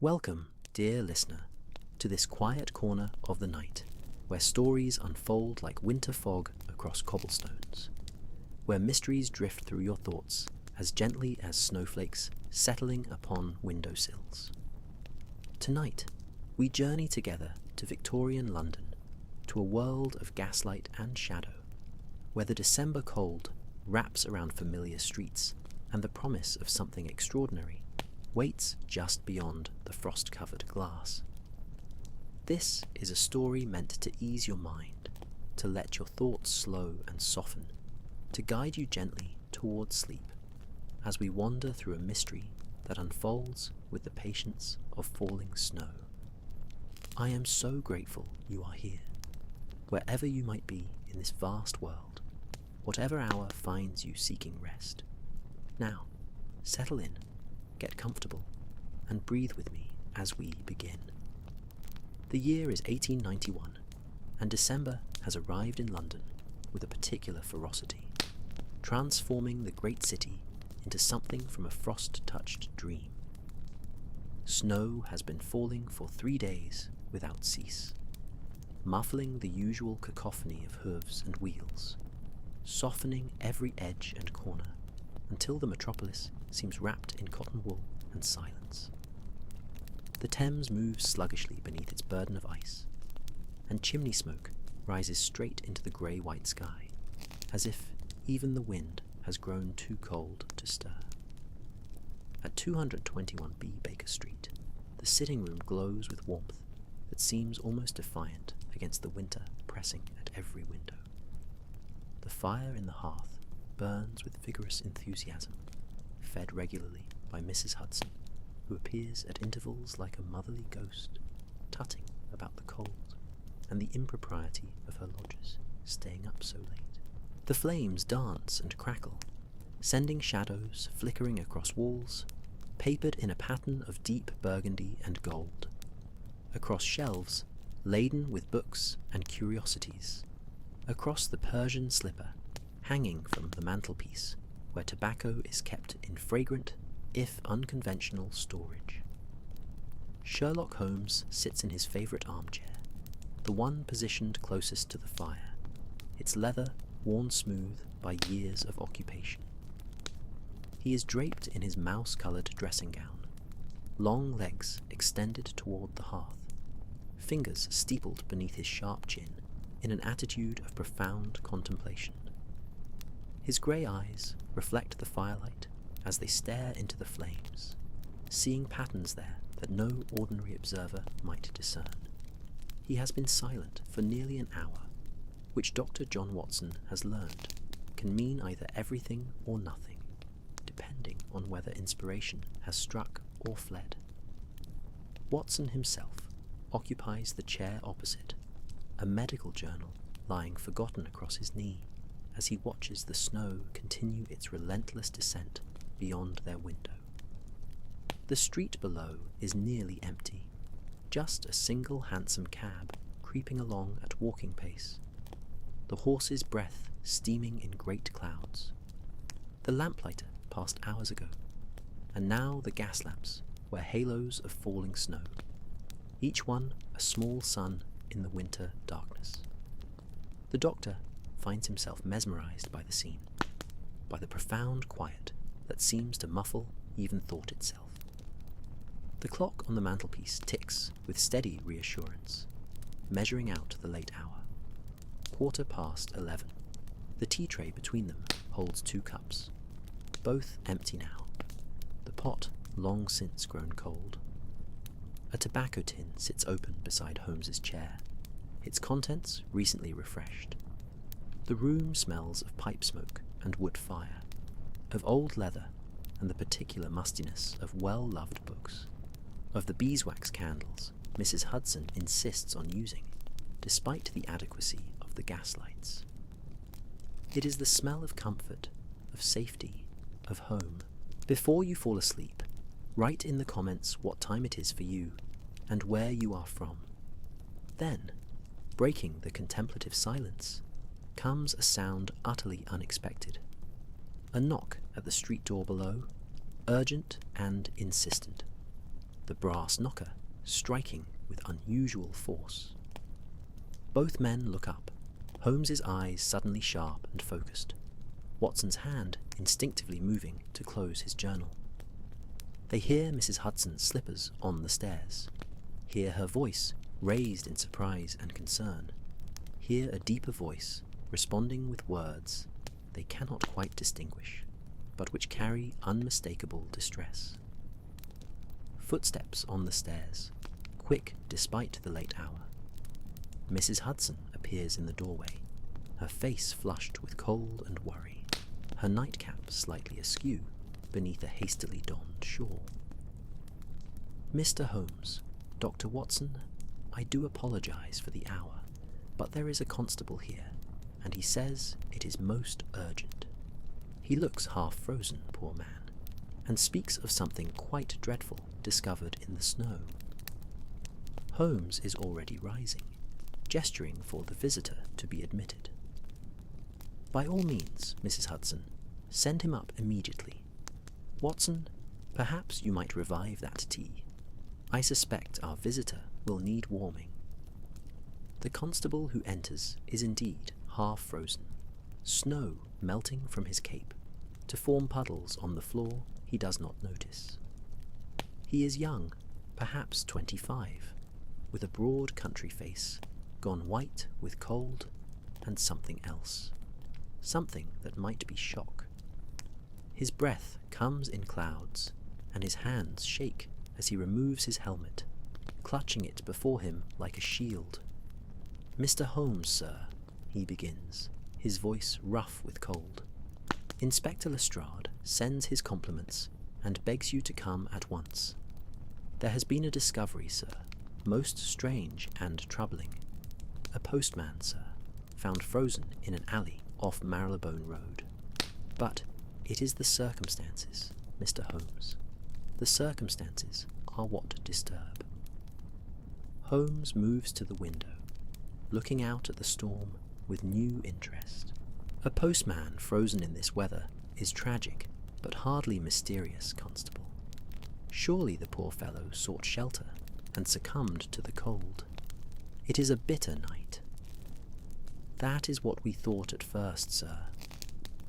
Welcome, dear listener, to this quiet corner of the night, where stories unfold like winter fog across cobblestones, where mysteries drift through your thoughts as gently as snowflakes settling upon windowsills. Tonight, we journey together to Victorian London, to a world of gaslight and shadow, where the December cold wraps around familiar streets and the promise of something extraordinary waits just beyond the frost-covered glass. This is a story meant to ease your mind, to let your thoughts slow and soften, to guide you gently towards sleep, as we wander through a mystery that unfolds with the patience of falling snow. I am so grateful you are here, wherever you might be in this vast world, whatever hour finds you seeking rest. Now, settle in, get comfortable, and breathe with me as we begin. The year is 1891, and December has arrived in London with a particular ferocity, transforming the great city into something from a frost-touched dream. Snow has been falling for 3 days without cease, muffling the usual cacophony of hooves and wheels, softening every edge and corner until the metropolis seems wrapped in cotton wool and silence. The Thames moves sluggishly beneath its burden of ice, and chimney smoke rises straight into the grey-white sky, as if even the wind has grown too cold to stir. At 221B Baker Street, the sitting room glows with warmth that seems almost defiant against the winter pressing at every window. The fire in the hearth burns with vigorous enthusiasm, fed regularly by Mrs. Hudson, who appears at intervals like a motherly ghost, tutting about the cold and the impropriety of her lodgers staying up so late. The flames dance and crackle, sending shadows flickering across walls, papered in a pattern of deep burgundy and gold, across shelves laden with books and curiosities, across the Persian slipper hanging from the mantelpiece where tobacco is kept in fragrant, if unconventional, storage. Sherlock Holmes sits in his favourite armchair, the one positioned closest to the fire, its leather worn smooth by years of occupation. He is draped in his mouse-coloured dressing gown, long legs extended toward the hearth, fingers steepled beneath his sharp chin in an attitude of profound contemplation. His grey eyes reflect the firelight as they stare into the flames, seeing patterns there that no ordinary observer might discern. He has been silent for nearly an hour, which Dr. John Watson has learned can mean either everything or nothing, depending on whether inspiration has struck or fled. Watson himself occupies the chair opposite, a medical journal lying forgotten across his knee as he watches the snow continue its relentless descent beyond their window. The street below is nearly empty, just a single hansom cab creeping along at walking pace, the horse's breath steaming in great clouds. The lamplighter passed hours ago, and now the gas lamps wear halos of falling snow, each one a small sun in the winter darkness. The doctor finds himself mesmerized by the scene, by the profound quiet that seems to muffle even thought itself. The clock on the mantelpiece ticks with steady reassurance, measuring out the late hour. 11:15. The tea tray between them holds 2 cups, both empty now, the pot long since grown cold. A tobacco tin sits open beside Holmes's chair, its contents recently refreshed. The room smells of pipe smoke and wood fire, of old leather and the particular mustiness of well-loved books, of the beeswax candles Mrs. Hudson insists on using, despite the adequacy of the gaslights. It is the smell of comfort, of safety, of home. Before you fall asleep, write in the comments what time it is for you and where you are from. Then, breaking the contemplative silence, comes a sound utterly unexpected. A knock at the street door below, urgent and insistent. the brass knocker striking with unusual force. Both men look up, Holmes's eyes suddenly sharp and focused, Watson's hand instinctively moving to close his journal. They hear Mrs. Hudson's slippers on the stairs, hear her voice raised in surprise and concern, hear a deeper voice responding with words they cannot quite distinguish, but which carry unmistakable distress. Footsteps on the stairs, quick despite the late hour. Mrs. Hudson appears in the doorway, her face flushed with cold and worry, her nightcap slightly askew beneath a hastily donned shawl. "Mr. Holmes, Dr. Watson, I do apologize for the hour, but there is a constable here, and he says it is most urgent." He looks half frozen, poor man, and speaks of something quite dreadful discovered in the snow. Holmes is already rising, gesturing for the visitor to be admitted. "By all means, Mrs. Hudson, send him up immediately. Watson, perhaps you might revive that tea. I suspect our visitor will need warming." The constable who enters is indeed half frozen, snow melting from his cape to form puddles on the floor he does not notice. He is young, perhaps 25, with a broad country face, gone white with cold and something else, something that might be shock. His breath comes in clouds, and his hands shake as he removes his helmet, clutching it before him like a shield. "Mr. Holmes, sir," he begins, his voice rough with cold. "Inspector Lestrade sends his compliments and begs you to come at once. There has been a discovery, sir, most strange and troubling. A postman, sir, found frozen in an alley off Marylebone Road. But it is the circumstances, Mr. Holmes. The circumstances are what disturb." Holmes moves to the window, looking out at the storm with new interest. A postman frozen in this weather is tragic, but hardly mysterious, Constable. Surely the poor fellow sought shelter and succumbed to the cold. It is a bitter night. "That is what we thought at first, sir,"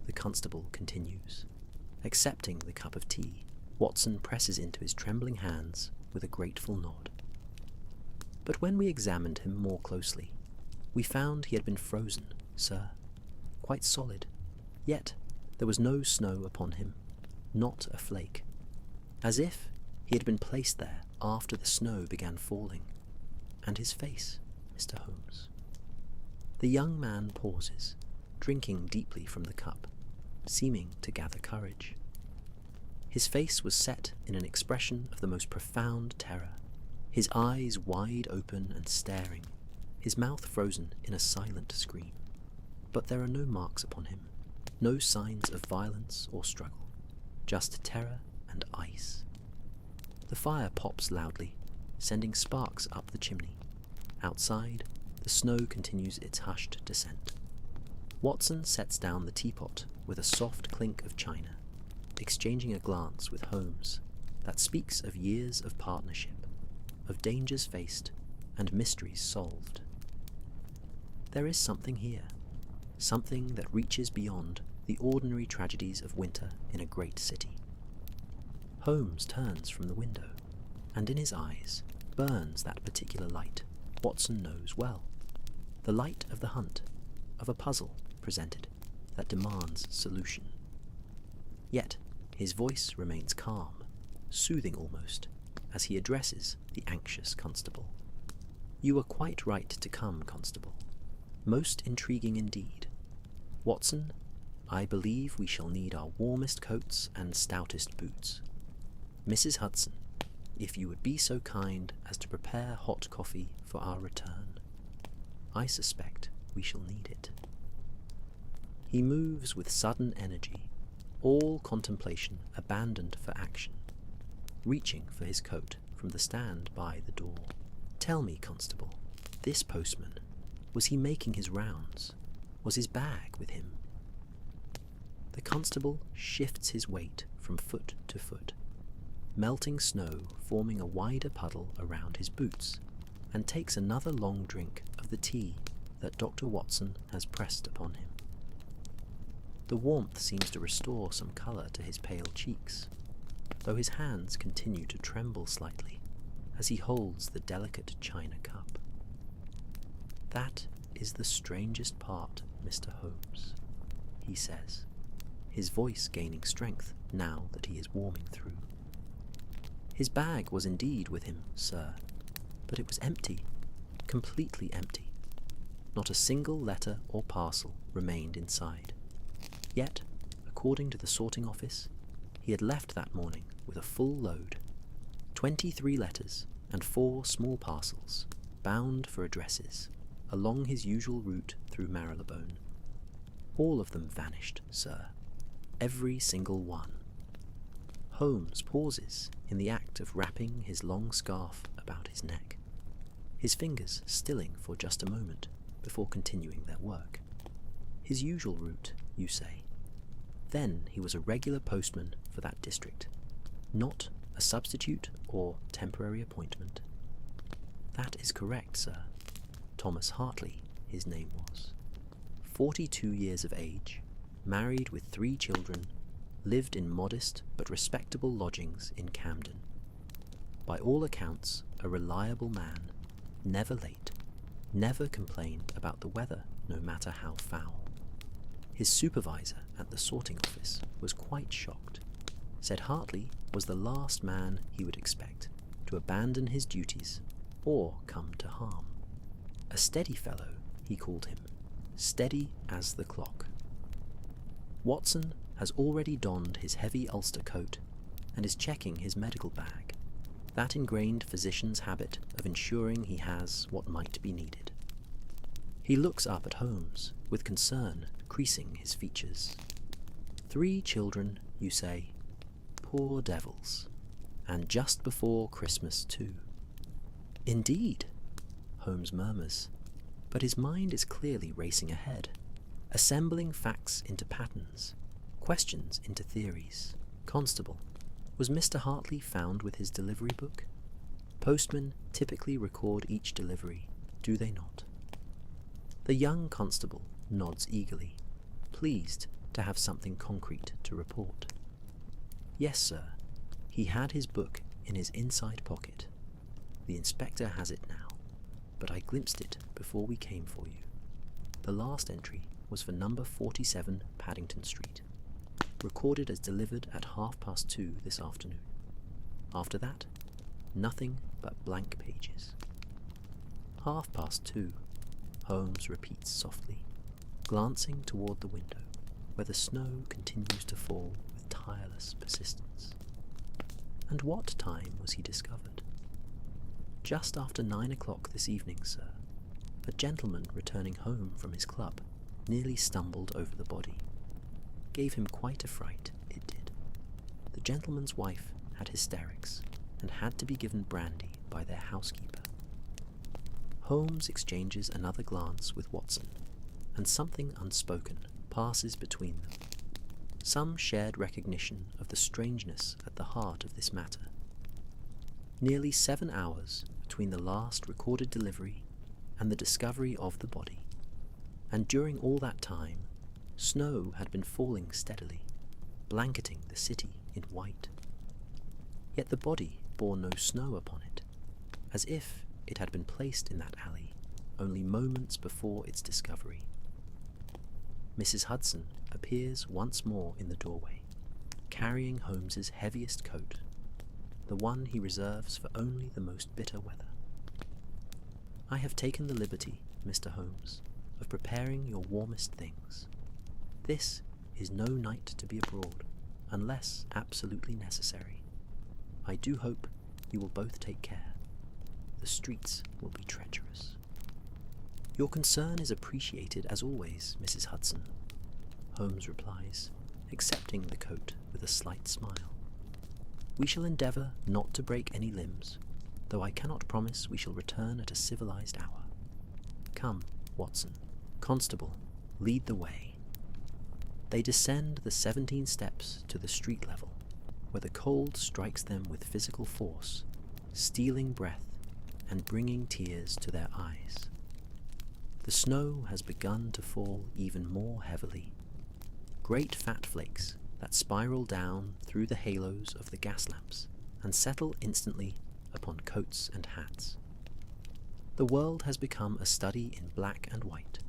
the constable continues. Accepting the cup of tea, Watson presses into his trembling hands with a grateful nod. "But when we examined him more closely, we found he had been frozen, sir, quite solid. Yet there was no snow upon him, not a flake, as if he had been placed there after the snow began falling. And his face, Mr. Holmes." The young man pauses, drinking deeply from the cup, seeming to gather courage. His face was set in an expression of the most profound terror, his eyes wide open and staring, his mouth frozen in a silent scream. But there are no marks upon him, no signs of violence or struggle, just terror and ice. The fire pops loudly, sending sparks up the chimney. Outside, the snow continues its hushed descent. Watson sets down the teapot with a soft clink of china, exchanging a glance with Holmes that speaks of years of partnership, of dangers faced and mysteries solved. There is something here, something that reaches beyond the ordinary tragedies of winter in a great city. Holmes turns from the window, and in his eyes burns that particular light Watson knows well, the light of the hunt, of a puzzle presented that demands solution. Yet his voice remains calm, soothing almost, as he addresses the anxious constable. "You were quite right to come, Constable. Most intriguing indeed. Watson, I believe we shall need our warmest coats and stoutest boots. Mrs. Hudson, if you would be so kind as to prepare hot coffee for our return. I suspect we shall need it." He moves with sudden energy, all contemplation abandoned for action, reaching for his coat from the stand by the door. "Tell me, Constable, this postman, was he making his rounds? Was his bag with him?" The constable shifts his weight from foot to foot, melting snow forming a wider puddle around his boots, and takes another long drink of the tea that Dr. Watson has pressed upon him. The warmth seems to restore some colour to his pale cheeks, though his hands continue to tremble slightly as he holds the delicate china cup. "That is the strangest part, Mr. Holmes," he says, his voice gaining strength now that he is warming through. "His bag was indeed with him, sir, but it was empty, completely empty. Not a single letter or parcel remained inside. Yet, according to the sorting office, he had left that morning with a full load, 23 letters and 4 small parcels, bound for addresses, along his usual route through Marylebone. All of them vanished, sir. Every single one." Holmes pauses in the act of wrapping his long scarf about his neck, his fingers stilling for just a moment before continuing their work. "His usual route, you say? Then he was a regular postman for that district, not a substitute or temporary appointment." "That is correct, sir. Thomas Hartley, his name was. 42 years of age, married with 3 children, lived in modest but respectable lodgings in Camden. By all accounts, a reliable man, never late, never complained about the weather no matter how foul. His supervisor at the sorting office was quite shocked, said Hartley was the last man he would expect to abandon his duties or come to harm. A steady fellow, he called him, steady as the clock. Watson has already donned his heavy ulster coat and is checking his medical bag, that ingrained physician's habit of ensuring he has what might be needed. He looks up at Holmes, with concern creasing his features. 3 children, you say? Poor devils. And just before Christmas, too. Indeed, Holmes murmurs, but his mind is clearly racing ahead, assembling facts into patterns, questions into theories. Constable, was Mr. Hartley found with his delivery book? Postmen typically record each delivery, do they not? The young constable nods eagerly, pleased to have something concrete to report. Yes, sir. He had his book in his inside pocket. The inspector has it now, but I glimpsed it before we came for you. The last entry was for number 47 Paddington Street, recorded as delivered at 2:30 this afternoon. After that, nothing but blank pages. 2:30, Holmes repeats softly, glancing toward the window, where the snow continues to fall with tireless persistence. And what time was he discovered? Just after 9 o'clock this evening, sir. A gentleman returning home from his club nearly stumbled over the body. Gave him quite a fright, it did. The gentleman's wife had hysterics and had to be given brandy by their housekeeper. Holmes exchanges another glance with Watson, and something unspoken passes between them. Some shared recognition of the strangeness at the heart of this matter. Nearly 7 hours between the last recorded delivery and the discovery of the body, and during all that time, snow had been falling steadily, blanketing the city in white. Yet the body bore no snow upon it, as if it had been placed in that alley only moments before its discovery. Mrs. Hudson appears once more in the doorway, carrying Holmes's heaviest coat, the one he reserves for only the most bitter weather. I have taken the liberty, Mr. Holmes, of preparing your warmest things. This is no night to be abroad, unless absolutely necessary. I do hope you will both take care. The streets will be treacherous. Your concern is appreciated as always, Mrs. Hudson, Holmes replies, accepting the coat with a slight smile. We shall endeavour not to break any limbs, though I cannot promise we shall return at a civilized hour. Come, Watson. Constable, lead the way. They descend the 17 steps to the street level, where the cold strikes them with physical force, stealing breath and bringing tears to their eyes. The snow has begun to fall even more heavily. Great fat flakes that spiral down through the halos of the gas lamps and settle instantly upon coats and hats. The world has become a study in black and white,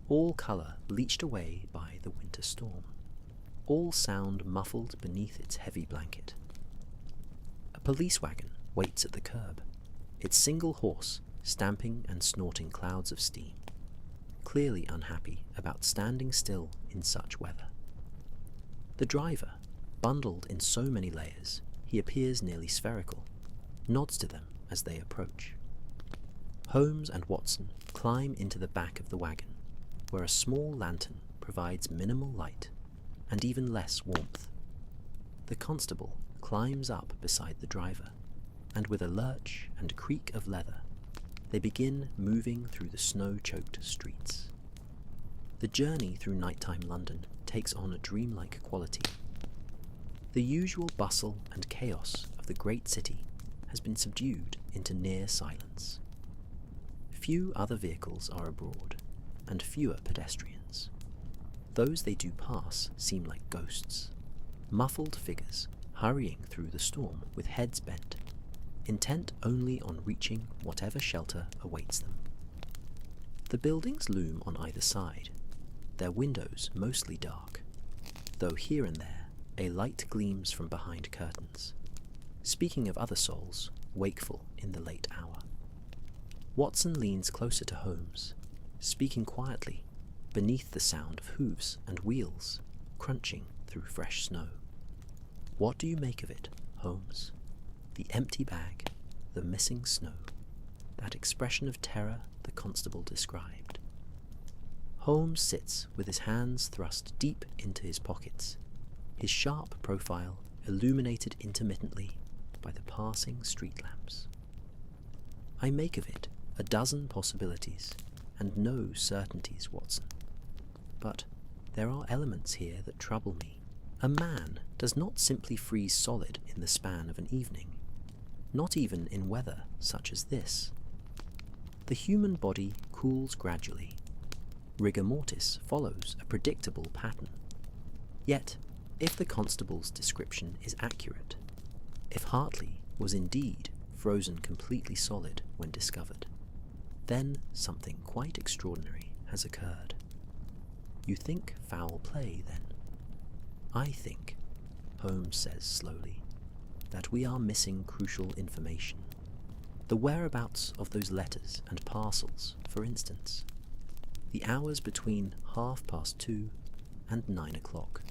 all colour leached away by the winter storm, all sound muffled beneath its heavy blanket. A police wagon waits at the curb, its single horse stamping and snorting clouds of steam, clearly unhappy about standing still in such weather. The driver, bundled in so many layers, he appears nearly spherical, nods to them as they approach. Holmes and Watson climb into the back of the wagon, where a small lantern provides minimal light and even less warmth. The constable climbs up beside the driver, and with a lurch and creak of leather, they begin moving through the snow-choked streets. The journey through nighttime London takes on a dreamlike quality. The usual bustle and chaos of the great city has been subdued into near silence. Few other vehicles are abroad, and fewer pedestrians. Those they do pass seem like ghosts, muffled figures hurrying through the storm with heads bent, intent only on reaching whatever shelter awaits them. The buildings loom on either side, their windows mostly dark, though here and there a light gleams from behind curtains, speaking of other souls wakeful in the late hour. Watson leans closer to Holmes, speaking quietly beneath the sound of hooves and wheels crunching through fresh snow. What do you make of it, Holmes? The empty bag, the missing snow, that expression of terror the constable described. Holmes sits with his hands thrust deep into his pockets, his sharp profile illuminated intermittently by the passing street lamps. I make of it a dozen possibilities and no certainties, Watson. But there are elements here that trouble me. A man does not simply freeze solid in the span of an evening, not even in weather such as this. The human body cools gradually. Rigor mortis follows a predictable pattern. Yet, if the constable's description is accurate, if Hartley was indeed frozen completely solid when discovered, then something quite extraordinary has occurred. You think foul play, then? I think, Holmes says slowly, that we are missing crucial information. The whereabouts of those letters and parcels, for instance. The hours between 2:30 and 9 o'clock.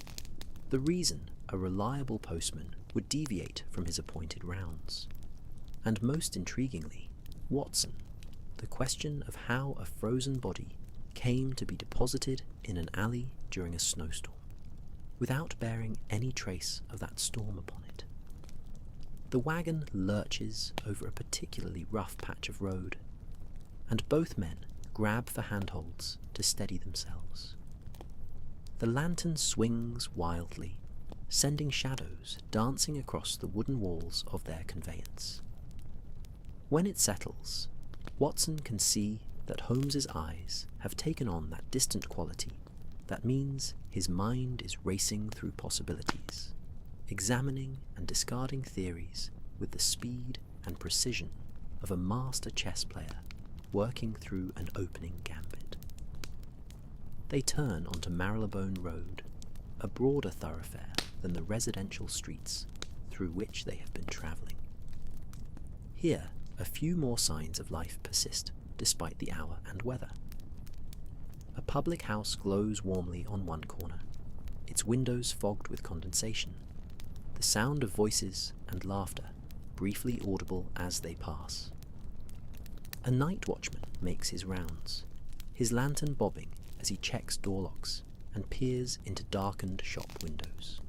The reason a reliable postman would deviate from his appointed rounds. And most intriguingly, Watson, the question of how a frozen body came to be deposited in an alley during a snowstorm, without bearing any trace of that storm upon it. The wagon lurches over a particularly rough patch of road, and both men grab for handholds to steady themselves. The lantern swings wildly, sending shadows dancing across the wooden walls of their conveyance. When it settles, Watson can see that Holmes's eyes have taken on that distant quality that means his mind is racing through possibilities, examining and discarding theories with the speed and precision of a master chess player working through an opening gambit. They turn onto Marylebone Road, a broader thoroughfare than the residential streets through which they have been travelling. Here, a few more signs of life persist despite the hour and weather. A public house glows warmly on one corner, its windows fogged with condensation, the sound of voices and laughter briefly audible as they pass. A night watchman makes his rounds, his lantern bobbing as he checks door locks and peers into darkened shop windows.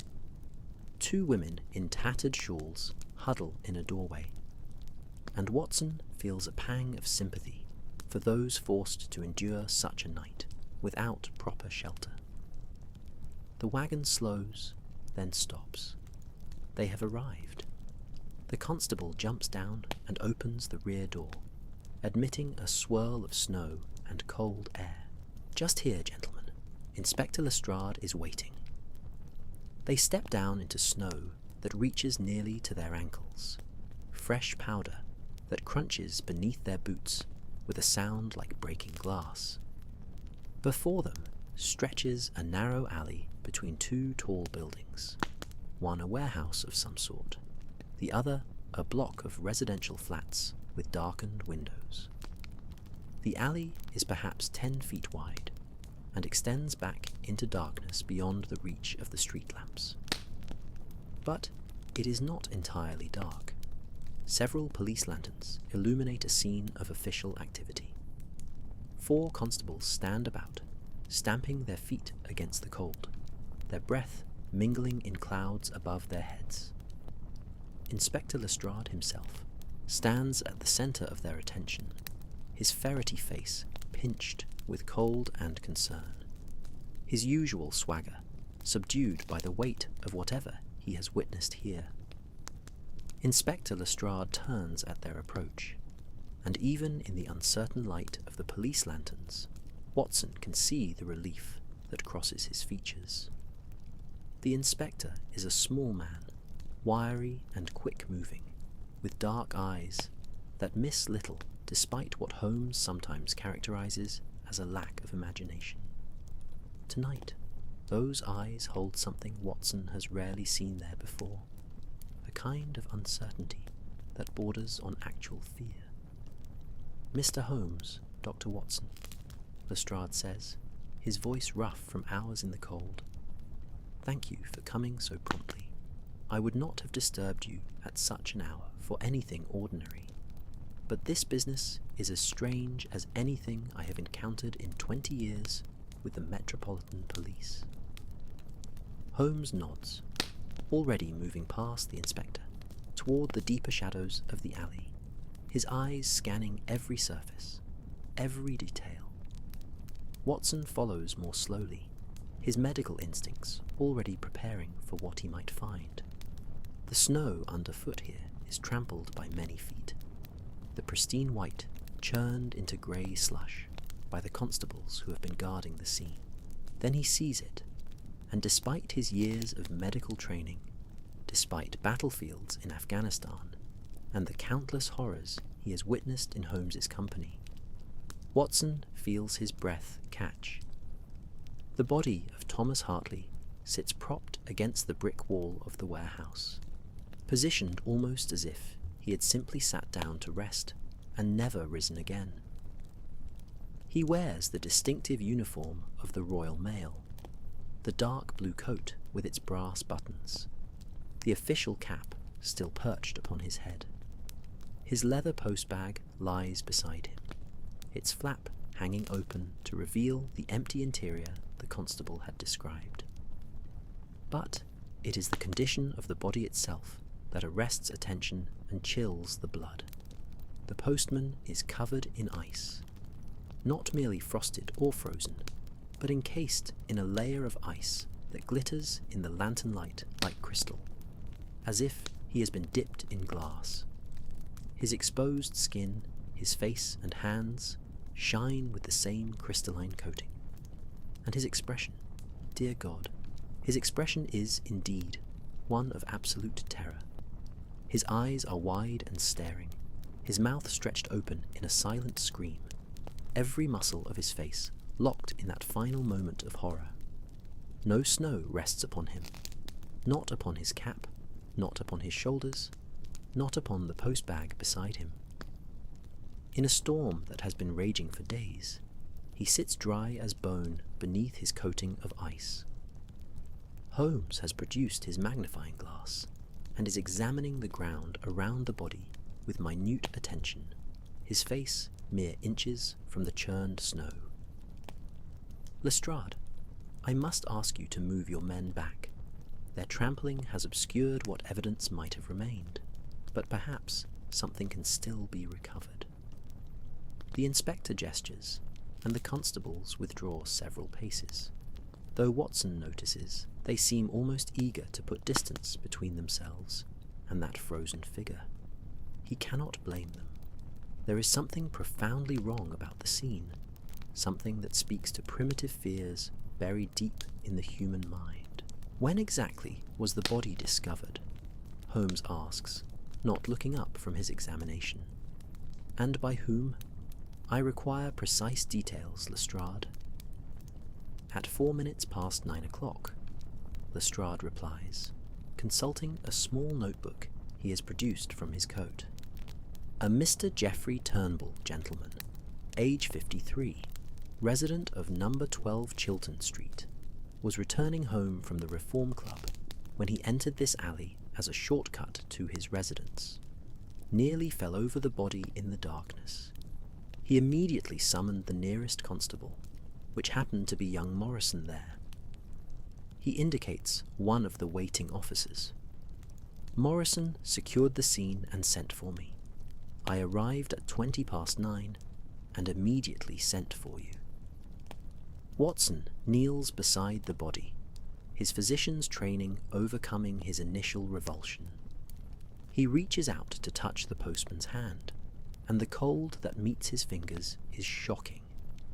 Two women in tattered shawls huddle in a doorway, and Watson feels a pang of sympathy for those forced to endure such a night without proper shelter. The wagon slows, then stops. They have arrived. The constable jumps down and opens the rear door, admitting a swirl of snow and cold air. Just here, gentlemen. Inspector Lestrade is waiting. They step down into snow that reaches nearly to their ankles, fresh powder that crunches beneath their boots with a sound like breaking glass. Before them stretches a narrow alley between two tall buildings, one a warehouse of some sort, the other a block of residential flats with darkened windows. The alley is perhaps 10 feet wide and extends back into darkness beyond the reach of the street lamps. But it is not entirely dark. Several police lanterns illuminate a scene of official activity. 4 constables stand about, stamping their feet against the cold, their breath mingling in clouds above their heads. Inspector Lestrade himself stands at the centre of their attention, his ferrety face pinched with cold and concern, his usual swagger subdued by the weight of whatever he has witnessed here. Inspector Lestrade turns at their approach, and even in the uncertain light of the police lanterns, Watson can see the relief that crosses his features. The inspector is a small man, wiry and quick-moving, with dark eyes that miss little despite what Holmes sometimes characterizes as a lack of imagination. Tonight, those eyes hold something Watson has rarely seen there before, a kind of uncertainty that borders on actual fear. "Mr. Holmes, Dr. Watson," Lestrade says, his voice rough from hours in the cold. "Thank you for coming so promptly. I would not have disturbed you at such an hour for anything ordinary, but this business is as strange as anything I have encountered in 20 years with the Metropolitan Police." Holmes nods, already moving past the inspector, toward the deeper shadows of the alley, his eyes scanning every surface, every detail. Watson follows more slowly, his medical instincts already preparing for what he might find. The snow underfoot here is trampled by many feet, the pristine white churned into grey slush by the constables who have been guarding the scene. Then he sees it, and despite his years of medical training, despite battlefields in Afghanistan, and the countless horrors he has witnessed in Holmes's company, Watson feels his breath catch. The body of Thomas Hartley sits propped against the brick wall of the warehouse, positioned almost as if he had simply sat down to rest and never risen again. He wears the distinctive uniform of the Royal Mail, the dark blue coat with its brass buttons, the official cap still perched upon his head. His leather postbag lies beside him, its flap hanging open to reveal the empty interior the constable had described. But it is the condition of the body itself that arrests attention and chills the blood. The postman is covered in ice, not merely frosted or frozen, but encased in a layer of ice that glitters in the lantern light like crystal, as if he has been dipped in glass. His exposed skin, his face and hands shine with the same crystalline coating. And his expression, dear God, his expression is, indeed, one of absolute terror. His eyes are wide and staring, his mouth stretched open in a silent scream, every muscle of his face locked in that final moment of horror. No snow rests upon him, not upon his cap, not upon his shoulders, not upon the postbag beside him. In a storm that has been raging for days, he sits dry as bone beneath his coating of ice. Holmes has produced his magnifying glass and is examining the ground around the body with minute attention, his face mere inches from the churned snow. "Lestrade, I must ask you to move your men back. Their trampling has obscured what evidence might have remained, but perhaps something can still be recovered." The inspector gestures, and the constables withdraw several paces. though Watson notices they seem almost eager to put distance between themselves and that frozen figure. He cannot blame them. There is something profoundly wrong about the scene, something that speaks to primitive fears buried deep in the human mind. When exactly was the body discovered? Holmes asks, not looking up from his examination. And by whom? I require precise details, Lestrade. At 4 minutes past 9 o'clock, Lestrade replies, consulting a small notebook he has produced from his coat. A Mr. Geoffrey Turnbull, gentleman, age 53, resident of number 12 Chiltern Street, was returning home from the Reform Club when he entered this alley as a shortcut to his residence. Nearly fell over the body in the darkness. He immediately summoned the nearest constable, which happened to be young Morrison there. He indicates one of the waiting officers. Morrison secured the scene and sent for me. I arrived at 20 past 9 and immediately sent for you. Watson kneels beside the body, his physician's training overcoming his initial revulsion. He reaches out to touch the postman's hand, and the cold that meets his fingers is shocking,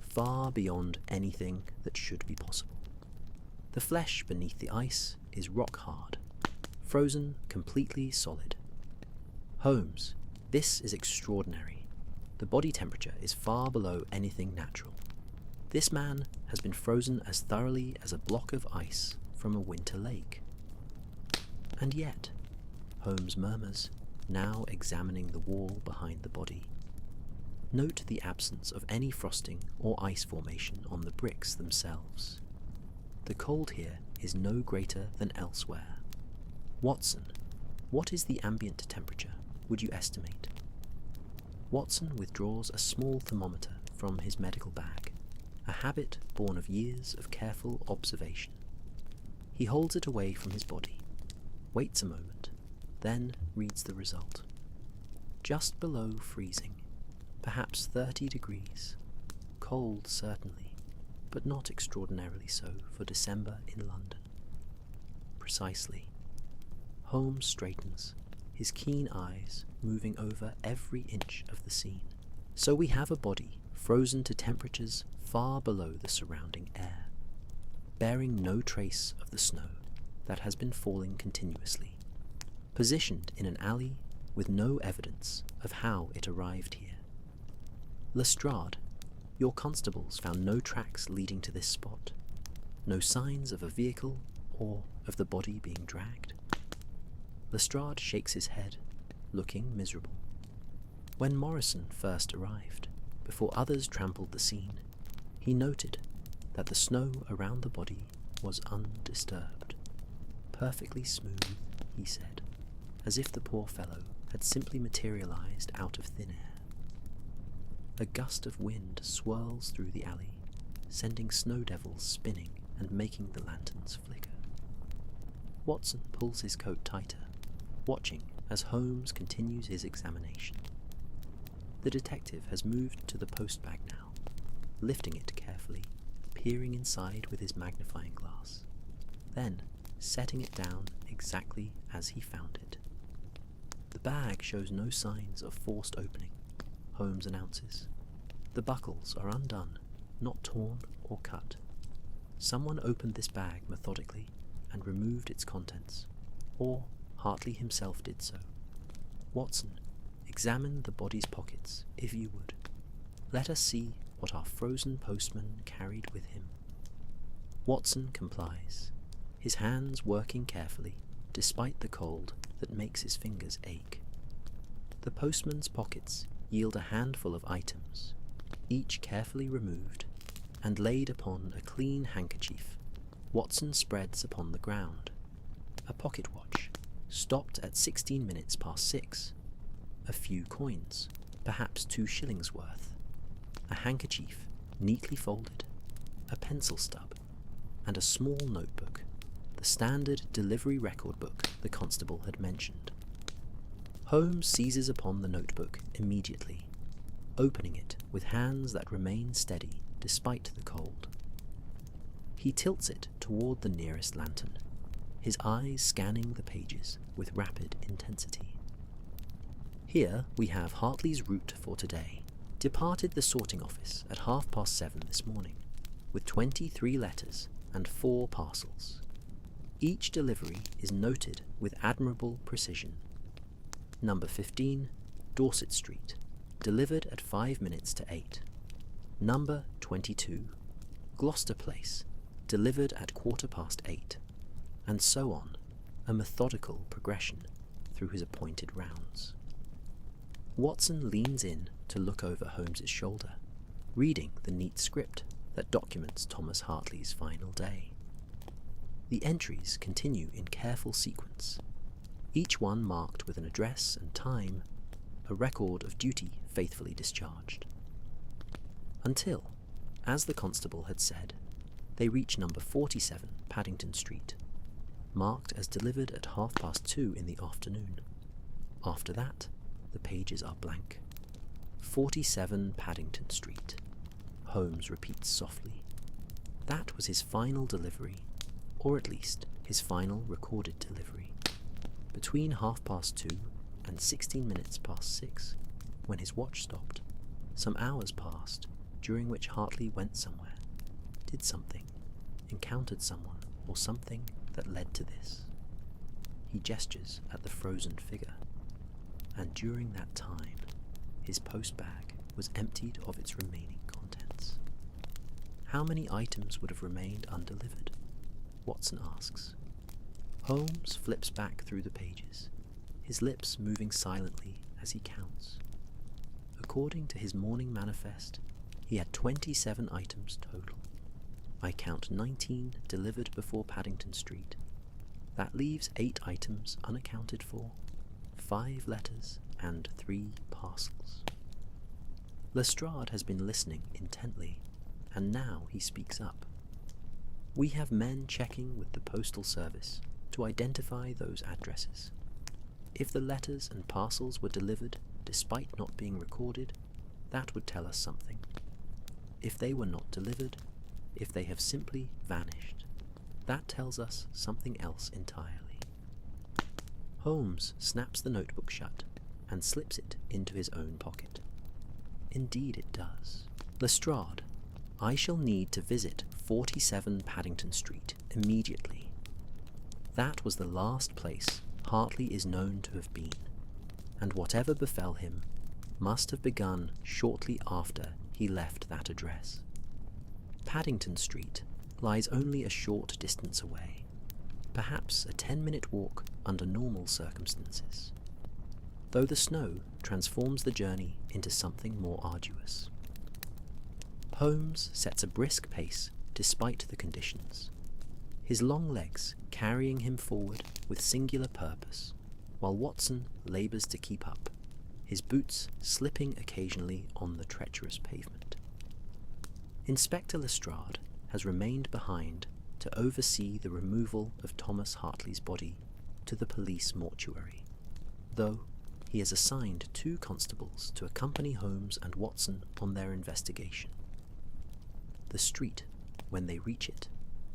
far beyond anything that should be possible. The flesh beneath the ice is rock hard, frozen completely solid. Holmes, this is extraordinary. The body temperature is far below anything natural. This man has been frozen as thoroughly as a block of ice from a winter lake. And yet, Holmes murmurs, now examining the wall behind the body. Note the absence of any frosting or ice formation on the bricks themselves. The cold here is no greater than elsewhere. Watson, what is the ambient temperature, would you estimate? Watson withdraws a small thermometer from his medical bag, a habit born of years of careful observation. He holds it away from his body, waits a moment, then reads the result. Just below freezing, perhaps 30 degrees. Cold, certainly, but not extraordinarily so for December in London. Precisely. Holmes straightens, his keen eyes moving over every inch of the scene. So we have a body frozen to temperatures far below the surrounding air, bearing no trace of the snow that has been falling continuously, positioned in an alley with no evidence of how it arrived here. Lestrade, your constables found no tracks leading to this spot, no signs of a vehicle or of the body being dragged. Lestrade shakes his head, looking miserable. When Morrison first arrived, before others trampled the scene, he noted that the snow around the body was undisturbed, perfectly smooth, he said, as if the poor fellow had simply materialized out of thin air. A gust of wind swirls through the alley, sending snow devils spinning and making the lanterns flicker. Watson pulls his coat tighter, watching as Holmes continues his examination. The detective has moved to the postbag now, lifting it carefully, peering inside with his magnifying glass, then setting it down exactly as he found it. The bag shows no signs of forced opening, Holmes announces. The buckles are undone, not torn or cut. Someone opened this bag methodically and removed its contents, or Hartley himself did so. Watson, examine the body's pockets, if you would. Let us see what our frozen postman carried with him. Watson complies, his hands working carefully, despite the cold that makes his fingers ache. The postman's pockets yield a handful of items, each carefully removed and laid upon a clean handkerchief. Watson spreads upon the ground a pocket watch, stopped at 16 minutes past 6, a few coins, perhaps 2 shillings worth, a handkerchief neatly folded, a pencil stub, and a small notebook, the standard delivery record book the constable had mentioned. Holmes seizes upon the notebook immediately, opening it with hands that remain steady despite the cold. He tilts it toward the nearest lantern, his eyes scanning the pages with rapid intensity. Here we have Hartley's route for today. Departed the sorting office at 7:30 this morning, with 23 letters and 4 parcels. Each delivery is noted with admirable precision. Number 15, Dorset Street, delivered at 5 minutes to 8. Number 22, Gloucester Place, delivered at 8:15, and so on, a methodical progression through his appointed rounds. Watson leans in to look over Holmes's shoulder, reading the neat script that documents Thomas Hartley's final day. The entries continue in careful sequence, each one marked with an address and time, a record of duty faithfully discharged. Until, as the constable had said, they reach number 47 Paddington Street, marked as delivered at 2:30 in the afternoon. After that, the pages are blank. 47 Paddington Street, Holmes repeats softly. That was his final delivery, or at least his final recorded delivery. Between 2:30 and 16 minutes past 6, when his watch stopped, some hours passed, during which Hartley went somewhere, did something, encountered someone or something that led to this. He gestures at the frozen figure, and during that time, his postbag was emptied of its remaining contents. How many items would have remained undelivered? Watson asks. Holmes flips back through the pages, his lips moving silently as he counts. According to his morning manifest, he had 27 items total. I count 19 delivered before Paddington Street. That leaves 8 items unaccounted for, 5 letters and 3 parcels. Lestrade has been listening intently, and now he speaks up. We have men checking with the postal service to identify those addresses. If the letters and parcels were delivered despite not being recorded, that would tell us something. If they were not delivered, if they have simply vanished, that tells us something else entirely. Holmes snaps the notebook shut and slips it into his own pocket. Indeed it does. Lestrade, I shall need to visit 47 Paddington Street immediately. That was the last place Hartley is known to have been, and whatever befell him must have begun shortly after he left that address. Paddington Street lies only a short distance away, perhaps a 10-minute walk under normal circumstances, though the snow transforms the journey into something more arduous. Holmes sets a brisk pace despite the conditions, his long legs carrying him forward with singular purpose, while Watson labours to keep up, his boots slipping occasionally on the treacherous pavement. Inspector Lestrade has remained behind to oversee the removal of Thomas Hartley's body to the police mortuary, though he has assigned 2 constables to accompany Holmes and Watson on their investigation. The street, when they reach it,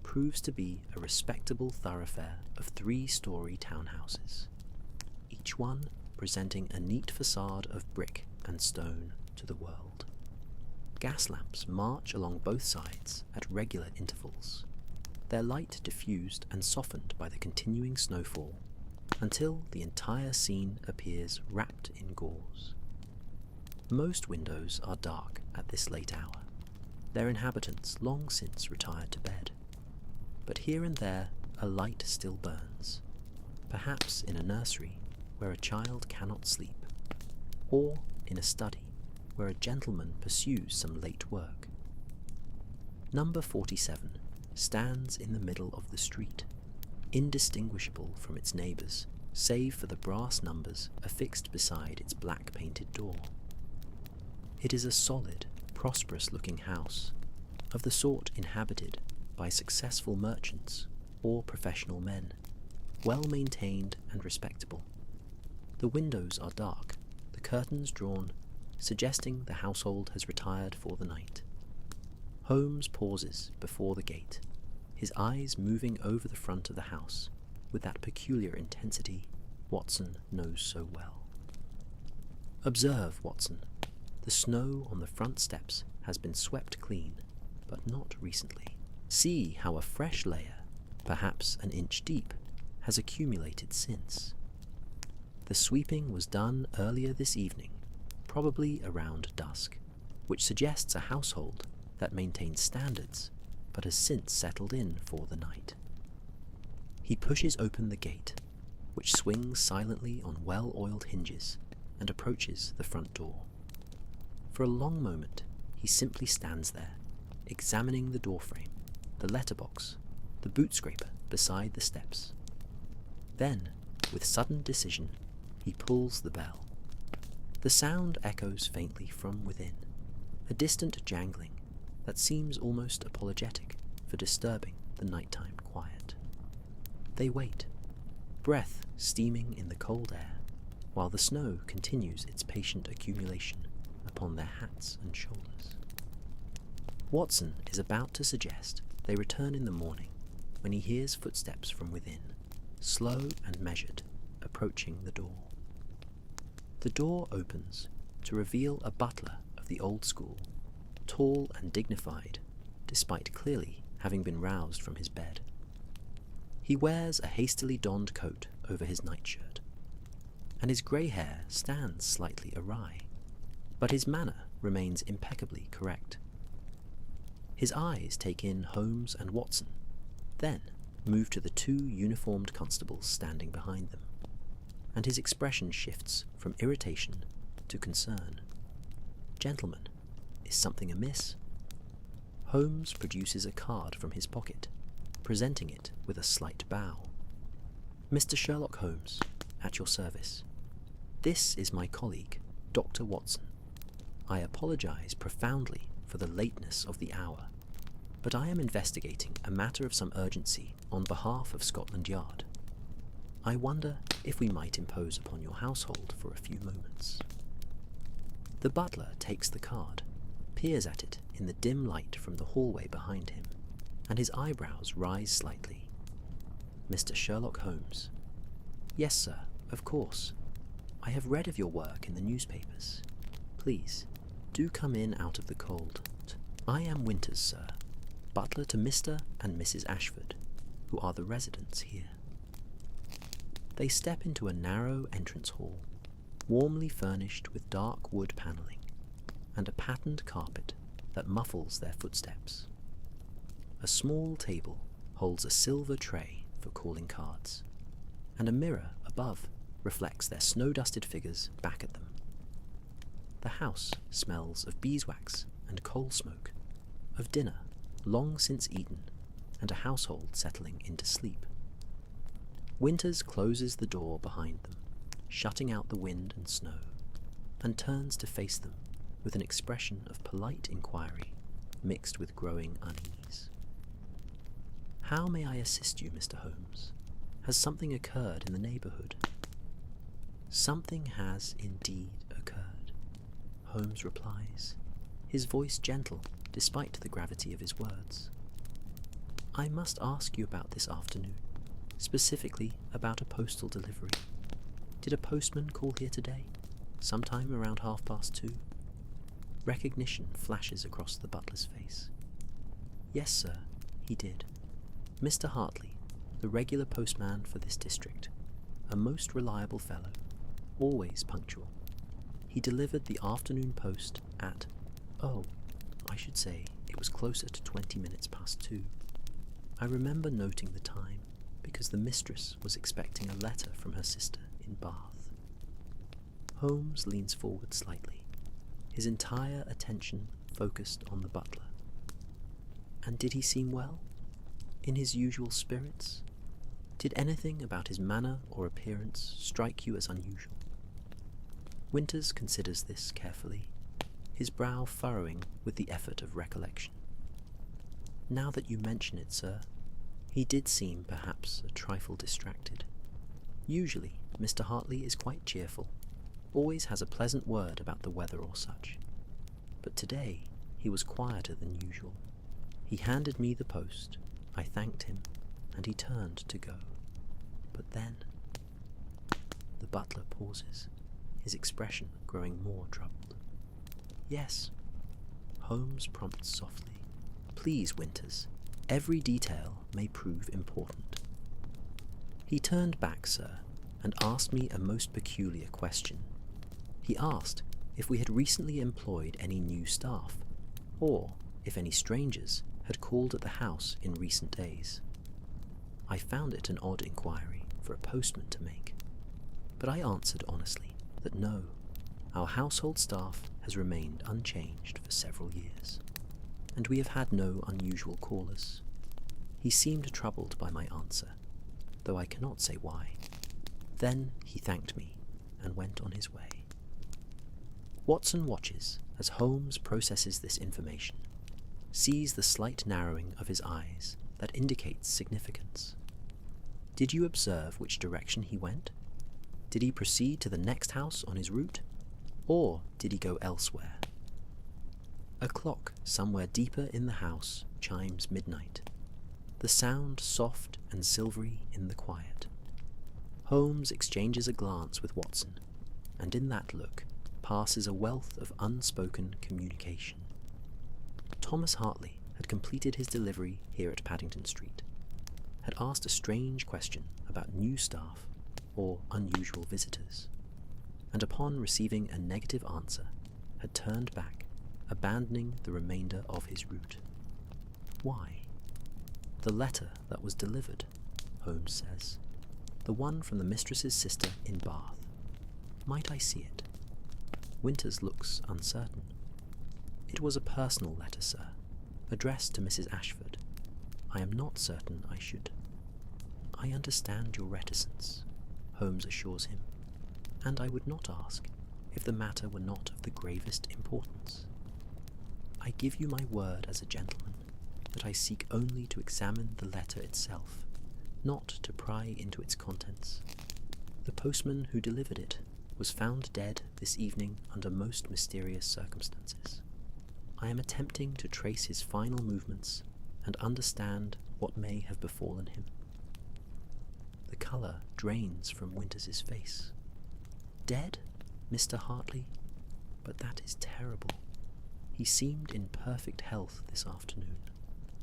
proves to be a respectable thoroughfare of 3-story townhouses, each one presenting a neat facade of brick and stone to the world. Gas lamps march along both sides at regular intervals, their light diffused and softened by the continuing snowfall, until the entire scene appears wrapped in gauze. Most windows are dark at this late hour, their inhabitants long since retired to bed, but here and there a light still burns, perhaps in a nursery where a child cannot sleep, or in a study where a gentleman pursues some late work. Number 47 stands in the middle of the street, indistinguishable from its neighbours, save for the brass numbers affixed beside its black-painted door. It is a solid, prosperous-looking house, of the sort inhabited by successful merchants or professional men, well-maintained and respectable. The windows are dark, the curtains drawn, suggesting the household has retired for the night. Holmes pauses before the gate, his eyes moving over the front of the house with that peculiar intensity Watson knows so well. Observe, Watson. The snow on the front steps has been swept clean, but not recently. See how a fresh layer, perhaps an inch deep, has accumulated since. The sweeping was done earlier this evening, probably around dusk, which suggests a household that maintains standards but has since settled in for the night. He pushes open the gate, which swings silently on well-oiled hinges, and approaches the front door. For a long moment, he simply stands there, examining the doorframe, the letterbox, the boot scraper beside the steps. Then, with sudden decision, he pulls the bell. The sound echoes faintly from within, a distant jangling that seems almost apologetic for disturbing the nighttime quiet. They wait, breath steaming in the cold air, while the snow continues its patient accumulation upon their hats and shoulders. Watson is about to suggest they return in the morning when he hears footsteps from within, slow and measured, approaching the door. The door opens to reveal a butler of the old school, tall and dignified, despite clearly having been roused from his bed. He wears a hastily donned coat over his nightshirt, and his grey hair stands slightly awry, but his manner remains impeccably correct. His eyes take in Holmes and Watson, then move to the two uniformed constables standing behind them, and his expression shifts from irritation to concern. "Gentlemen, is something amiss?" Holmes produces a card from his pocket, presenting it with a slight bow. "Mr. Sherlock Holmes, at your service. This is my colleague, Dr. Watson. I apologize profoundly for the lateness of the hour, but I am investigating a matter of some urgency on behalf of Scotland Yard. I wonder if we might impose upon your household for a few moments." The butler takes the card, peers at it in the dim light from the hallway behind him, and his eyebrows rise slightly. "Mr. Sherlock Holmes. Yes, sir, of course. I have read of your work in the newspapers. Please, do come in out of the cold. I am Winters, sir, butler to Mr. and Mrs. Ashford, who are the residents here." They step into a narrow entrance hall, warmly furnished with dark wood panelling, and a patterned carpet that muffles their footsteps. A small table holds a silver tray for calling cards, and a mirror above reflects their snow-dusted figures back at them. The house smells of beeswax and coal smoke, of dinner long since eaten, and a household settling into sleep. Winters closes the door behind them, shutting out the wind and snow, and turns to face them with an expression of polite inquiry mixed with growing unease. "How may I assist you, Mr. Holmes? Has something occurred in the neighbourhood?" "Something has indeed occurred," Holmes replies, his voice gentle despite the gravity of his words. "I must ask you about this afternoon, specifically about a postal delivery. Did a postman call here today, sometime around 2:30? Recognition flashes across the butler's face. "Yes, sir, he did. Mr. Hartley, the regular postman for this district, a most reliable fellow, always punctual. He delivered the afternoon post at, I should say it was closer to 20 minutes past 2. I remember noting the time because the mistress was expecting a letter from her sister in Bath." Holmes leans forward slightly, his entire attention focused on the butler. "And did he seem well? In his usual spirits? Did anything about his manner or appearance strike you as unusual?" Winters considers this carefully, his brow furrowing with the effort of recollection. "Now that you mention it, sir, he did seem perhaps a trifle distracted. Usually, Mr. Hartley is quite cheerful, always has a pleasant word about the weather or such. But today he was quieter than usual. He handed me the post, I thanked him, and he turned to go. But then... The butler pauses, his expression growing more troubled. Yes, Holmes prompts softly. Please, Winters, every detail may prove important. He turned back, sir, and asked me a most peculiar question. He asked if we had recently employed any new staff, or if any strangers had called at the house in recent days. I found it an odd inquiry for a postman to make, but I answered honestly that no, our household staff has remained unchanged for several years, and we have had no unusual callers. He seemed troubled by my answer, though I cannot say why. Then he thanked me and went on his way. Watson watches as Holmes processes this information, sees the slight narrowing of his eyes that indicates significance. Did you observe which direction he went? Did he proceed to the next house on his route, or did he go elsewhere? A clock somewhere deeper in the house chimes midnight, the sound soft and silvery in the quiet. Holmes exchanges a glance with Watson, and in that look passes a wealth of unspoken communication. Thomas Hartley had completed his delivery here at Paddington Street, had asked a strange question about new staff or unusual visitors, and upon receiving a negative answer had turned back, abandoning the remainder of his route. Why? The letter that was delivered, Holmes says. The one from the mistress's sister in Bath. Might I see it? Winters looks uncertain. It was a personal letter, sir, addressed to Mrs. Ashford. I am not certain I should. I understand your reticence, Holmes assures him, and I would not ask if the matter were not of the gravest importance. I give you my word as a gentleman that I seek only to examine the letter itself, not to pry into its contents. The postman who delivered it was found dead this evening under most mysterious circumstances. I am attempting to trace his final movements and understand what may have befallen him. The colour drains from Winters's face. Dead, Mr. Hartley? But that is terrible. He seemed in perfect health this afternoon,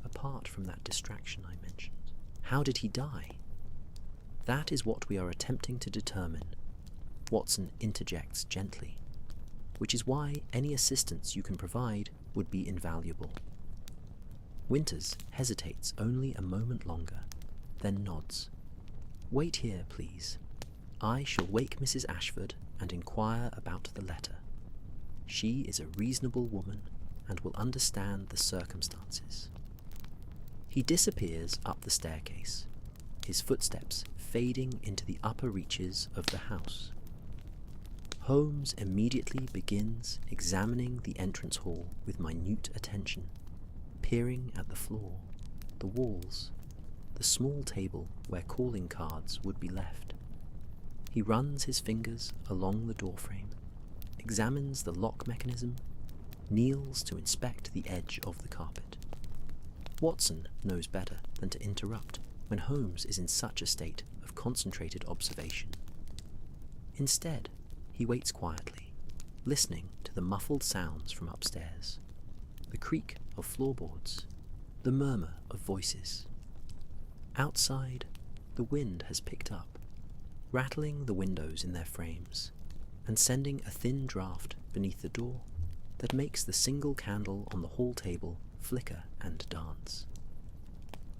apart from that distraction I mentioned. How did he die? That is what we are attempting to determine, Watson interjects gently, which is why any assistance you can provide would be invaluable. Winters hesitates only a moment longer, then nods. Wait here, please. I shall wake Mrs. Ashford and inquire about the letter. She is a reasonable woman and will understand the circumstances. He disappears up the staircase, his footsteps fading into the upper reaches of the house. Holmes immediately begins examining the entrance hall with minute attention, peering at the floor, the walls, the small table where calling cards would be left. He runs his fingers along the doorframe, examines the lock mechanism, kneels to inspect the edge of the carpet. Watson knows better than to interrupt when Holmes is in such a state of concentrated observation. Instead, he waits quietly, listening to the muffled sounds from upstairs, the creak of floorboards, the murmur of voices. Outside, the wind has picked up, rattling the windows in their frames, and sending a thin draught beneath the door that makes the single candle on the hall table flicker and dance.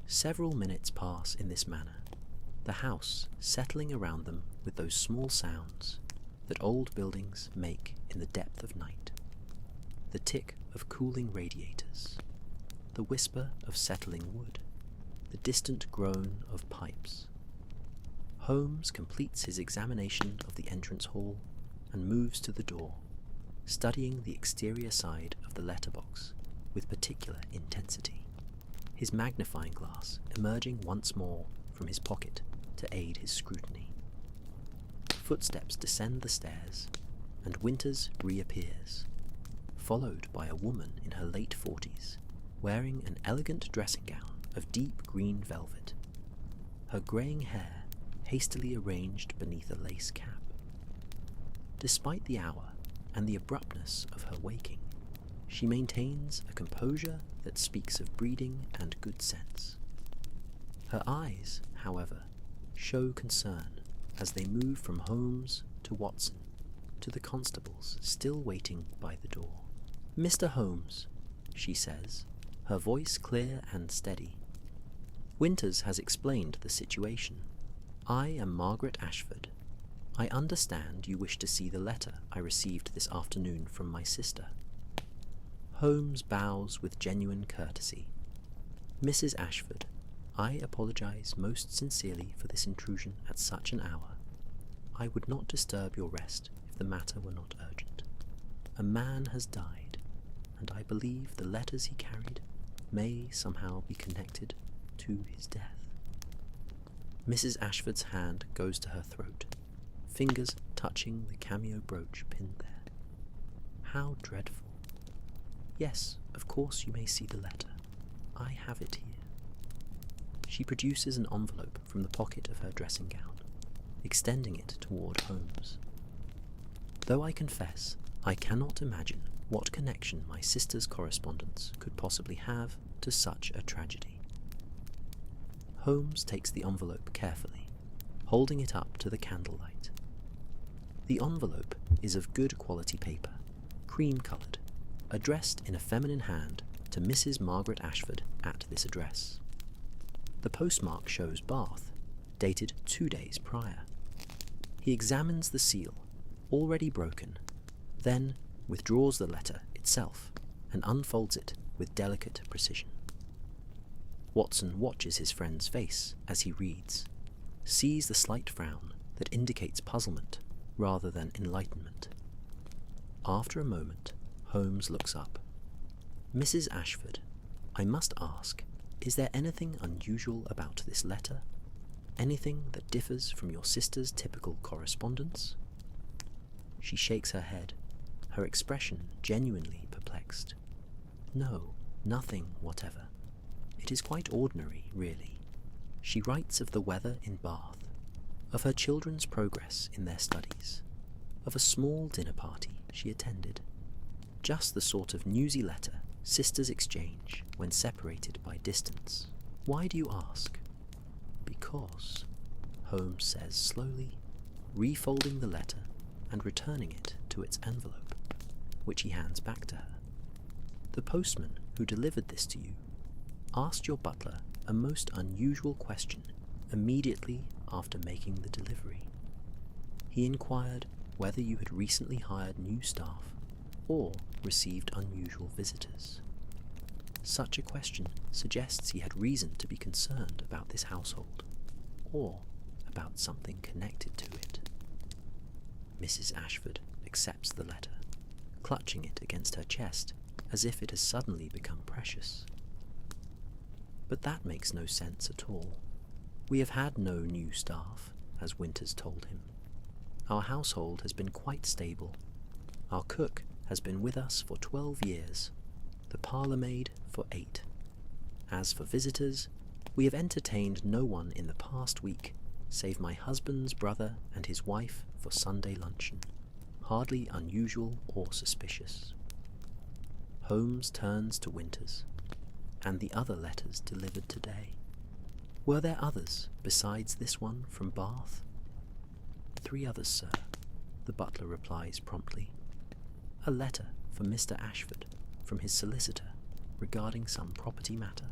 Several minutes pass in this manner, the house settling around them with those small sounds that old buildings make in the depth of night. The tick of cooling radiators, the whisper of settling wood, the distant groan of pipes. Holmes completes his examination of the entrance hall and moves to the door, studying the exterior side of the letterbox with particular intensity, his magnifying glass emerging once more from his pocket to aid his scrutiny. Footsteps descend the stairs, and Winters reappears, followed by a woman in her late 40s, wearing an elegant dressing gown of deep green velvet, her greying hair hastily arranged beneath a lace cap. Despite the hour and the abruptness of her waking, she maintains a composure that speaks of breeding and good sense. Her eyes, however, show concern as they move from Holmes to Watson to the constables still waiting by the door. "Mr. Holmes," she says, her voice clear and steady. "Winters has explained the situation. I am Margaret Ashford. I understand you wish to see the letter I received this afternoon from my sister." Holmes bows with genuine courtesy. "Mrs. Ashford, I apologize most sincerely for this intrusion at such an hour. I would not disturb your rest if the matter were not urgent. A man has died, and I believe the letters he carried may somehow be connected to his death." Mrs. Ashford's hand goes to her throat, fingers touching the cameo brooch pinned there. How dreadful. "Yes, of course you may see the letter. I have it here." She produces an envelope from the pocket of her dressing gown, extending it toward Holmes. "Though I confess I cannot imagine what connection my sister's correspondence could possibly have to such a tragedy." Holmes takes the envelope carefully, holding it up to the candlelight. The envelope is of good quality paper, cream-coloured, addressed in a feminine hand to Mrs. Margaret Ashford at this address. The postmark shows Bath, dated 2 days prior. He examines the seal, already broken, then withdraws the letter itself and unfolds it with delicate precision. Watson watches his friend's face as he reads, sees the slight frown that indicates puzzlement rather than enlightenment. After a moment, Holmes looks up. "Mrs. Ashford, I must ask, is there anything unusual about this letter? Anything that differs from your sister's typical correspondence?" She shakes her head, her expression genuinely perplexed. "No, nothing whatever. It is quite ordinary, really. She writes of the weather in Bath, of her children's progress in their studies, of a small dinner party she attended. Just the sort of newsy letter sisters exchange when separated by distance. Why do you ask?" "Because," Holmes says slowly, refolding the letter and returning it to its envelope, which he hands back to her. "The postman who delivered this to you asked your butler a most unusual question immediately after making the delivery. He inquired whether you had recently hired new staff or received unusual visitors. Such a question suggests he had reason to be concerned about this household, or about something connected to it." Mrs. Ashford accepts the letter, clutching it against her chest as if it has suddenly become precious. "But that makes no sense at all. We have had no new staff, as Winters told him. Our household has been quite stable. Our cook has been with us for 12 years, the parlour-maid for 8. As for visitors, we have entertained no one in the past week, save my husband's brother and his wife for Sunday luncheon. Hardly unusual or suspicious." Holmes turns to Winters. "And the other letters delivered today. Were there others besides this one from Bath?" "3 others, sir," the butler replies promptly. "A letter for Mr. Ashford from his solicitor regarding some property matter.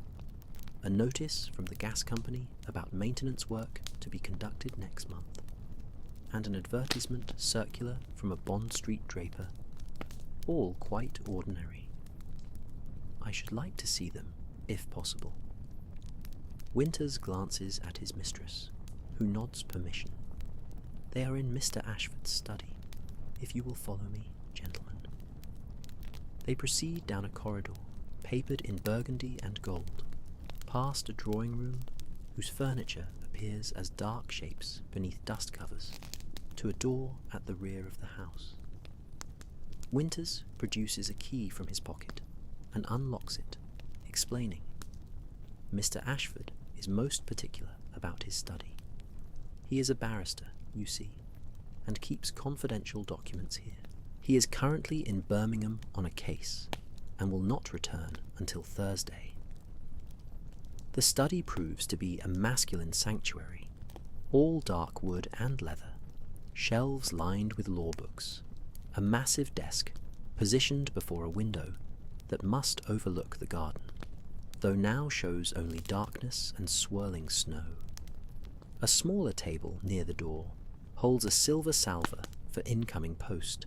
A notice from the gas company about maintenance work to be conducted next month. And an advertisement circular from a Bond Street draper. All quite ordinary. I should like to see them, if possible." Winters glances at his mistress, who nods permission. "They are in Mr. Ashford's study, if you will follow me, gentlemen." They proceed down a corridor, papered in burgundy and gold, past a drawing-room whose furniture appears as dark shapes beneath dust covers, to a door at the rear of the house. Winters produces a key from his pocket and unlocks it, explaining, Mr. Ashford is most particular about his study. He is a barrister, you see, and keeps confidential documents here. He is currently in Birmingham on a case, and will not return until Thursday. The study proves to be a masculine sanctuary, all dark wood and leather, shelves lined with law books, a massive desk positioned before a window that must overlook the garden, though now shows only darkness and swirling snow. A smaller table near the door holds a silver salver for incoming post,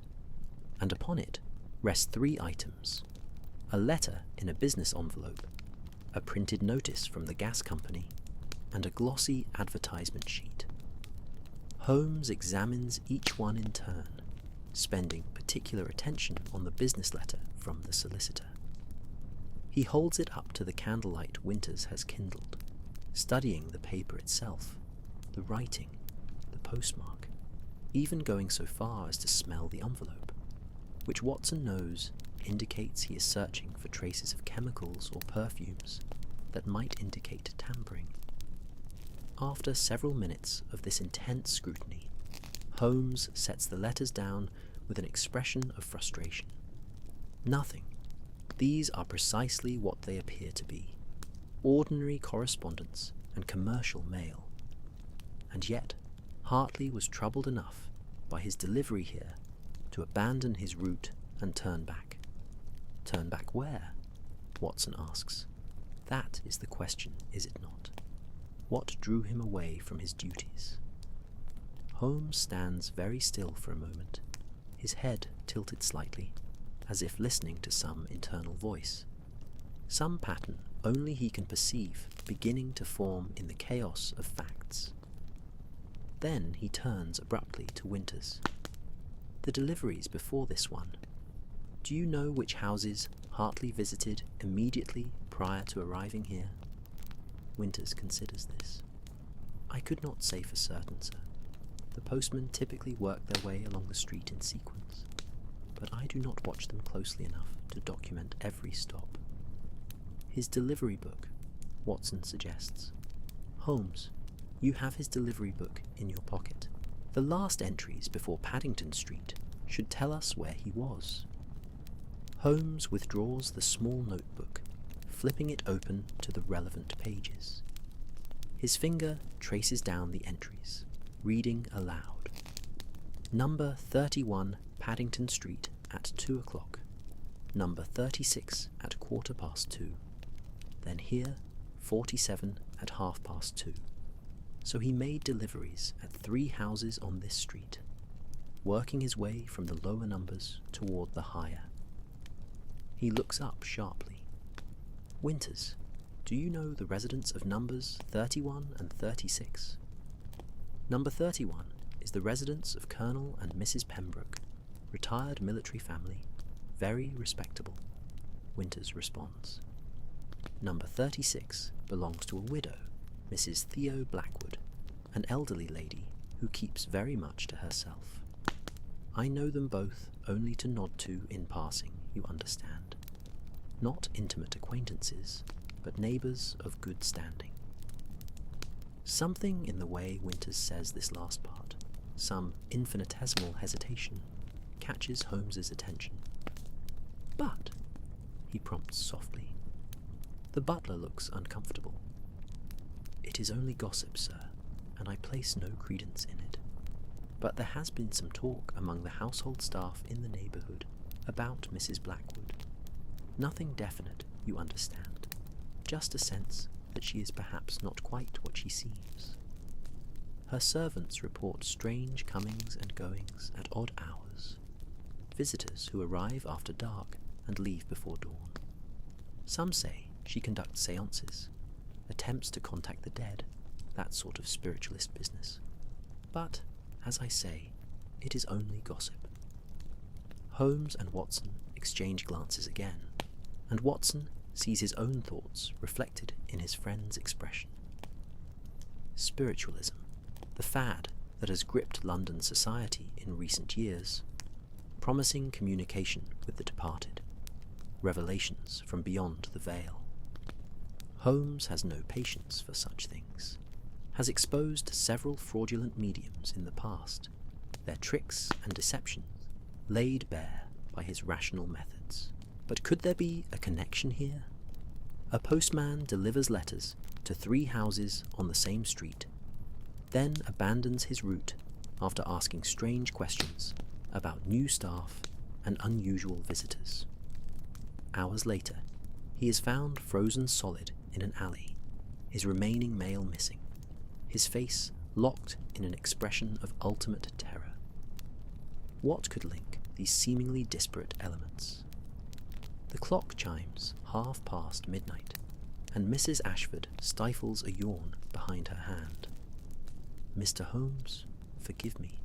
and upon it rest 3 items: a letter in a business envelope, a printed notice from the gas company, and a glossy advertisement sheet. Holmes examines each one in turn, spending particular attention on the business letter from the solicitor. He holds it up to the candlelight Winters has kindled, studying the paper itself, the writing, the postmark, even going so far as to smell the envelope, which Watson knows indicates he is searching for traces of chemicals or perfumes that might indicate tampering. After several minutes of this intense scrutiny, Holmes sets the letters down with an expression of frustration. Nothing. These are precisely what they appear to be: ordinary correspondence and commercial mail. And yet, Hartley was troubled enough by his delivery here to abandon his route and turn back. Turn back where? Watson asks. That is the question, is it not? What drew him away from his duties? Holmes stands very still for a moment, his head tilted slightly, as if listening to some internal voice, some pattern only he can perceive beginning to form in the chaos of facts. Then he turns abruptly to Winters. The deliveries before this one. Do you know which houses Hartley visited immediately prior to arriving here? Winters considers this. I could not say for certain, sir. The postmen typically work their way along the street in sequence, but I do not watch them closely enough to document every stop. His delivery book, Watson suggests. Holmes, you have his delivery book in your pocket. The last entries before Paddington Street should tell us where he was. Holmes withdraws the small notebook, flipping it open to the relevant pages. His finger traces down the entries, reading aloud. Number 31 Paddington Street at 2 o'clock. Number 36 at 2:15. Then here, 47 at 2:30. So he made deliveries at 3 houses on this street, working his way from the lower numbers toward the higher. He looks up sharply. Winters, do you know the residence of numbers 31 and 36? Number 31 is the residence of Colonel and Mrs. Pembroke, retired military family, very respectable, Winters responds. Number 36 belongs to a widow, Mrs. Theo Blackwood, an elderly lady who keeps very much to herself. I know them both only to nod to in passing, you understand. Not intimate acquaintances, but neighbours of good standing. Something in the way Winters says this last part, some infinitesimal hesitation, catches Holmes's attention. But, he prompts softly. The butler looks uncomfortable. It is only gossip, sir, and I place no credence in it. But there has been some talk among the household staff in the neighbourhood about Mrs. Blackwood. Nothing definite, you understand, just a sense that she is perhaps not quite what she seems. Her servants report strange comings and goings at odd hours, visitors who arrive after dark and leave before dawn. Some say she conducts seances, attempts to contact the dead, that sort of spiritualist business. But, as I say, it is only gossip. Holmes and Watson exchange glances again, and Watson sees his own thoughts reflected in his friend's expression. Spiritualism, the fad that has gripped London society in recent years, promising communication with the departed, revelations from beyond the veil. Holmes has no patience for such things, has exposed several fraudulent mediums in the past, their tricks and deceptions laid bare by his rational methods. But could there be a connection here? A postman delivers letters to 3 houses on the same street, then abandons his route after asking strange questions about new staff and unusual visitors. Hours later, he is found frozen solid in an alley, his remaining mail missing, his face locked in an expression of ultimate terror. What could link these seemingly disparate elements? The clock chimes midnight, and Mrs. Ashford stifles a yawn behind her hand. Mr. Holmes, forgive me,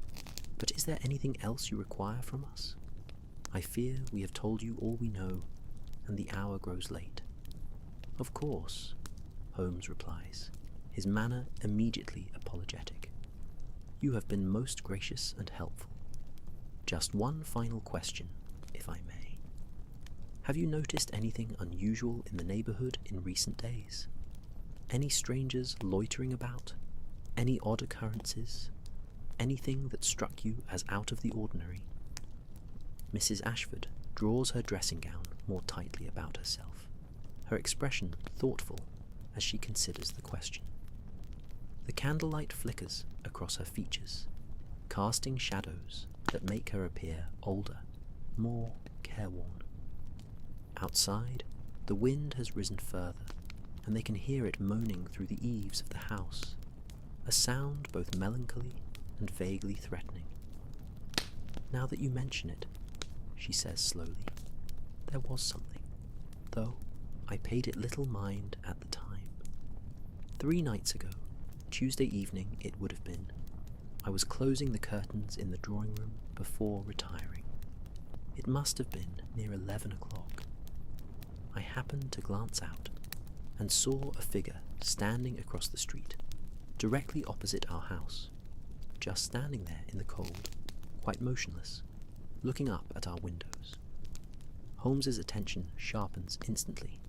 but is there anything else you require from us? I fear we have told you all we know, and the hour grows late. Of course, Holmes replies, his manner immediately apologetic. You have been most gracious and helpful. Just one final question, if I may. Have you noticed anything unusual in the neighbourhood in recent days? Any strangers loitering about? Any odd occurrences? Anything that struck you as out of the ordinary? Mrs. Ashford draws her dressing gown more tightly about herself, her expression thoughtful as she considers the question. The candlelight flickers across her features, casting shadows that make her appear older, more careworn. Outside, the wind has risen further, and they can hear it moaning through the eaves of the house, a sound both melancholy and vaguely threatening. Now that you mention it, she says slowly, there was something, though I paid it little mind at the time. 3 nights ago, Tuesday evening it would have been, I was closing the curtains in the drawing room before retiring. It must have been near 11 o'clock. I happened to glance out and saw a figure standing across the street, directly opposite our house, just standing there in the cold, quite motionless, looking up at our windows. Holmes's attention sharpens instantly.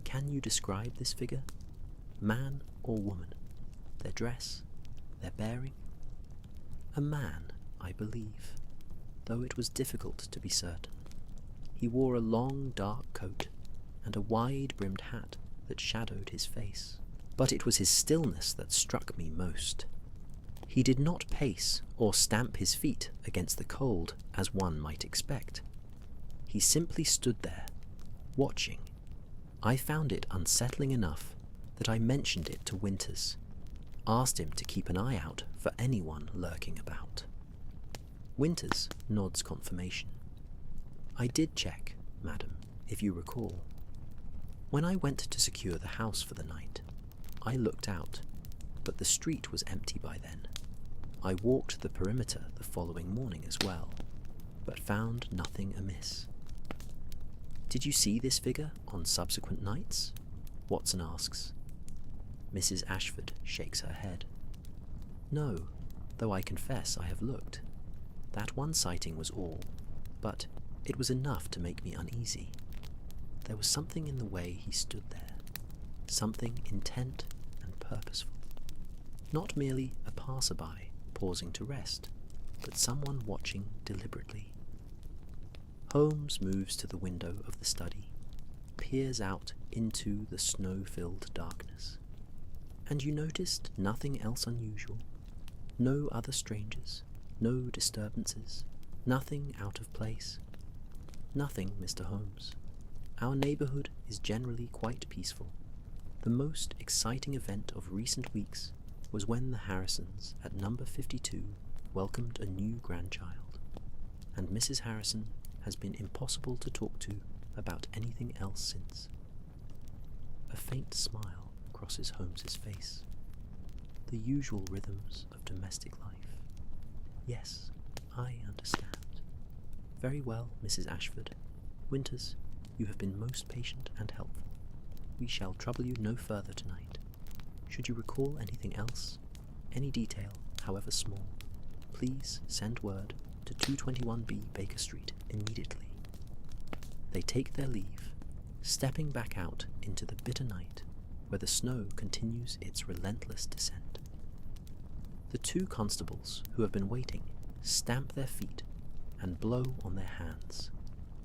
Can you describe this figure? Man or woman? Their dress? Their bearing? A man, I believe, though it was difficult to be certain. He wore a long dark coat and a wide-brimmed hat that shadowed his face. But it was his stillness that struck me most. He did not pace or stamp his feet against the cold as one might expect. He simply stood there, watching. I found it unsettling enough that I mentioned it to Winters, asked him to keep an eye out for anyone lurking about. Winters nods confirmation. I did check, madam, if you recall. When I went to secure the house for the night, I looked out, but the street was empty by then. I walked the perimeter the following morning as well, but found nothing amiss. Did you see this figure on subsequent nights? Watson asks. Mrs. Ashford shakes her head. No, though I confess I have looked. That one sighting was all, but it was enough to make me uneasy. There was something in the way he stood there, something intent and purposeful. Not merely a passerby pausing to rest, but someone watching deliberately. Holmes moves to the window of the study, peers out into the snow-filled darkness. And you noticed nothing else unusual? No other strangers? No disturbances? Nothing out of place? Nothing, Mr. Holmes. Our neighbourhood is generally quite peaceful. The most exciting event of recent weeks was when the Harrisons at number 52 welcomed a new grandchild, and Mrs. Harrison has been impossible to talk to about anything else since. A faint smile crosses Holmes's face. The usual rhythms of domestic life. Yes, I understand. Very well, Mrs. Ashford. Winters, you have been most patient and helpful. We shall trouble you no further tonight. Should you recall anything else, any detail, however small, please send word to 221B Baker Street immediately. They take their leave, stepping back out into the bitter night where the snow continues its relentless descent. The two constables who have been waiting stamp their feet and blow on their hands,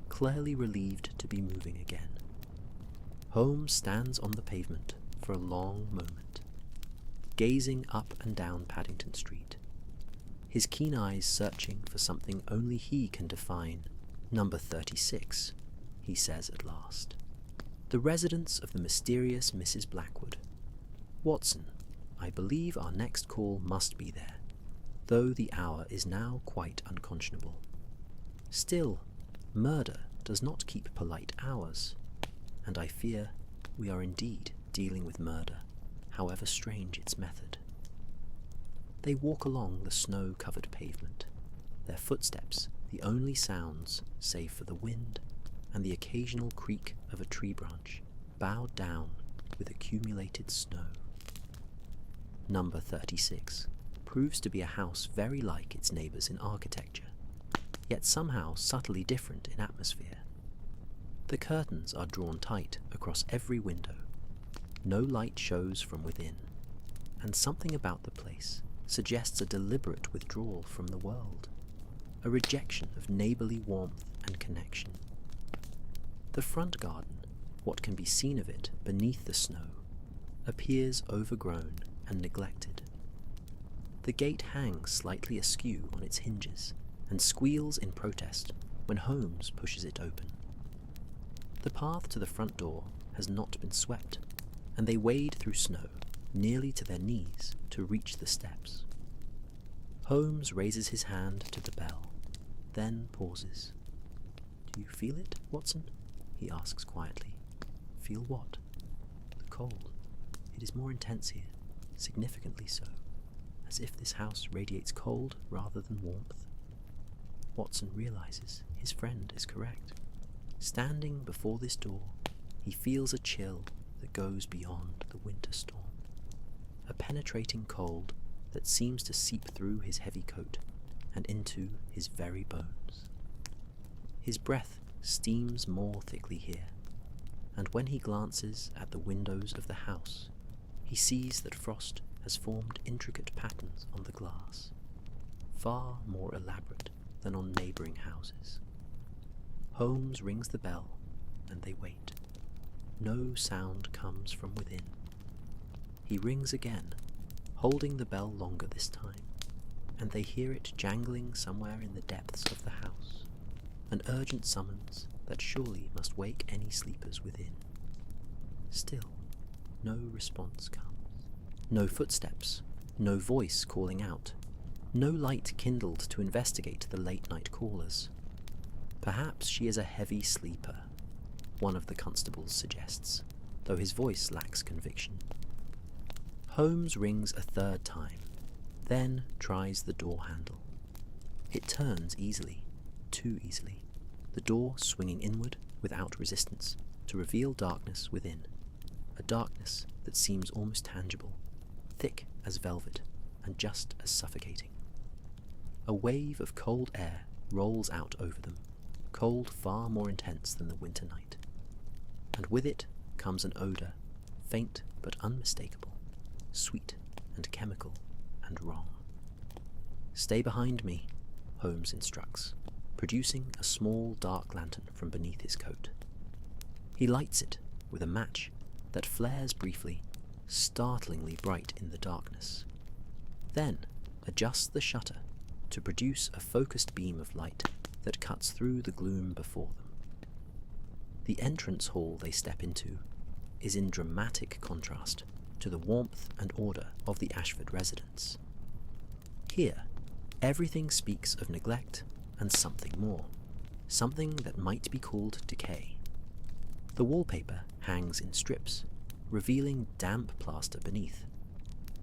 clearly relieved to be moving again. Holmes stands on the pavement for a long moment, gazing up and down Paddington Street, his keen eyes searching for something only he can define. "Number 36, he says at last. "The residence of the mysterious Mrs. Blackwood. Watson, I believe our next call must be there, though the hour is now quite unconscionable. Still, murder does not keep polite hours, and I fear we are indeed dealing with murder, however strange its method." They walk along the snow-covered pavement, their footsteps the only sounds save for the wind and the occasional creak of a tree branch bowed down with accumulated snow. Number 36 proves to be a house very like its neighbours in architecture, yet somehow subtly different in atmosphere. The curtains are drawn tight across every window. No light shows from within, and something about the place suggests a deliberate withdrawal from the world, a rejection of neighbourly warmth and connection. The front garden, what can be seen of it beneath the snow, appears overgrown and neglected. The gate hangs slightly askew on its hinges and squeals in protest when Holmes pushes it open. The path to the front door has not been swept, and they wade through snow nearly to their knees to reach the steps. Holmes raises his hand to the bell, then pauses. "Do you feel it, Watson?" he asks quietly. "Feel what?" "The cold. It is more intense here, significantly so, as if this house radiates cold rather than warmth." Watson realizes his friend is correct. Standing before this door, he feels a chill that goes beyond the winter storm, a penetrating cold that seems to seep through his heavy coat and into his very bones. His breath steams more thickly here, and when he glances at the windows of the house, he sees that frost has formed intricate patterns on the glass, far more elaborate than on neighbouring houses. Holmes rings the bell, and they wait. No sound comes from within. He rings again, holding the bell longer this time, and they hear it jangling somewhere in the depths of the house, an urgent summons that surely must wake any sleepers within. Still, no response comes. No footsteps, no voice calling out, no light kindled to investigate the late-night callers. Perhaps she is a heavy sleeper, one of the constables suggests, though his voice lacks conviction. Holmes rings a third time, then tries the door handle. It turns easily, too easily, the door swinging inward without resistance to reveal darkness within, a darkness that seems almost tangible, thick as velvet and just as suffocating. A wave of cold air rolls out over them, cold far more intense than the winter night, and with it comes an odour, faint but unmistakable, sweet and chemical and wrong. "Stay behind me," Holmes instructs, producing a small dark lantern from beneath his coat. He lights it with a match that flares briefly, startlingly bright in the darkness, then adjusts the shutter to produce a focused beam of light that cuts through the gloom before them. The entrance hall they step into is in dramatic contrast to the warmth and order of the Ashford residence. Here, everything speaks of neglect and something more, something that might be called decay. The wallpaper hangs in strips, revealing damp plaster beneath.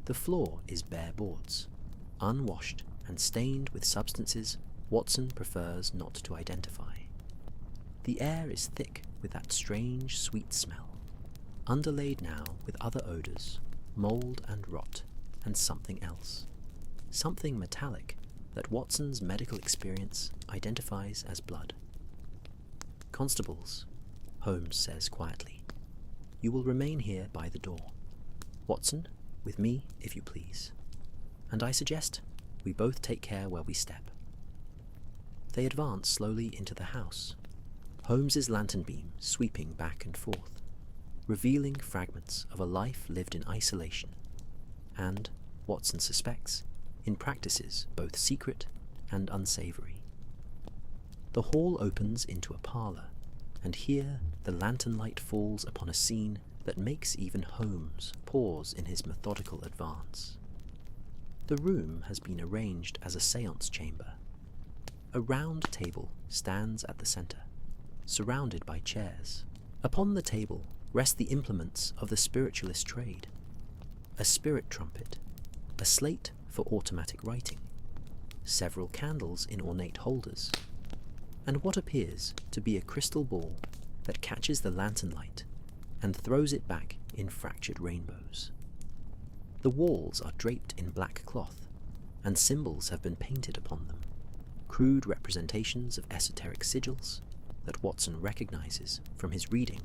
The floor is bare boards, unwashed and stained with substances Watson prefers not to identify. The air is thick with that strange sweet smell, underlaid now with other odours, mould and rot, and something else, something metallic that Watson's medical experience identifies as blood. "Constables," Holmes says quietly, you will remain here by the door. Watson, with me, if you please. And I suggest we both take care where we step." They advance slowly into the house, Holmes's lantern beam sweeping back and forth, revealing fragments of a life lived in isolation, and, Watson suspects, in practices both secret and unsavoury. The hall opens into a parlour, and here the lantern light falls upon a scene that makes even Holmes pause in his methodical advance. The room has been arranged as a séance chamber. A round table stands at the centre, surrounded by chairs. Upon the table rest the implements of the spiritualist trade: a spirit trumpet, a slate for automatic writing, several candles in ornate holders, and what appears to be a crystal ball that catches the lantern light and throws it back in fractured rainbows. The walls are draped in black cloth, and symbols have been painted upon them, crude representations of esoteric sigils that Watson recognizes from his reading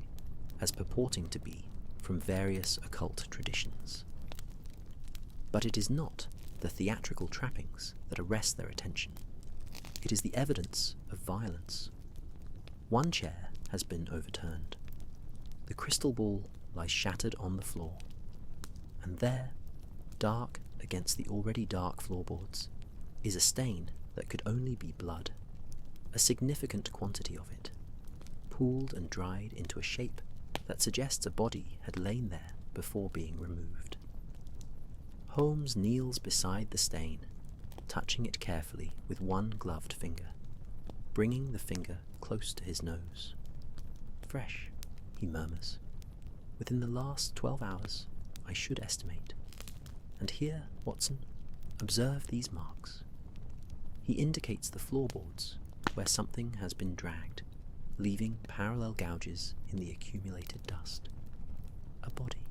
as purporting to be from various occult traditions. But it is not the theatrical trappings that arrest their attention. It is the evidence of violence. One chair has been overturned. The crystal ball lies shattered on the floor, and there, dark against the already dark floorboards, is a stain that could only be blood, a significant quantity of it, pooled and dried into a shape that suggests a body had lain there before being removed. Holmes kneels beside the stain, touching it carefully with one gloved finger, bringing the finger close to his nose. "Fresh," he murmurs. "Within the last 12 hours, I should estimate. And here, Watson, observe these marks." He indicates the floorboards, where something has been dragged, leaving parallel gouges in the accumulated dust. A body,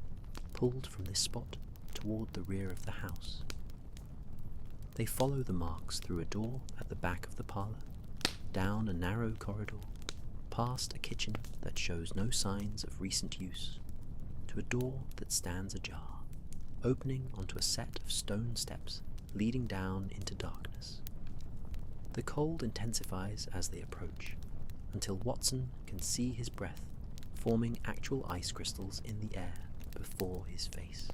pulled from this spot toward the rear of the house. They follow the marks through a door at the back of the parlour, down a narrow corridor, past a kitchen that shows no signs of recent use, to a door that stands ajar, opening onto a set of stone steps leading down into darkness. The cold intensifies as they approach, until Watson can see his breath forming actual ice crystals in the air before his face.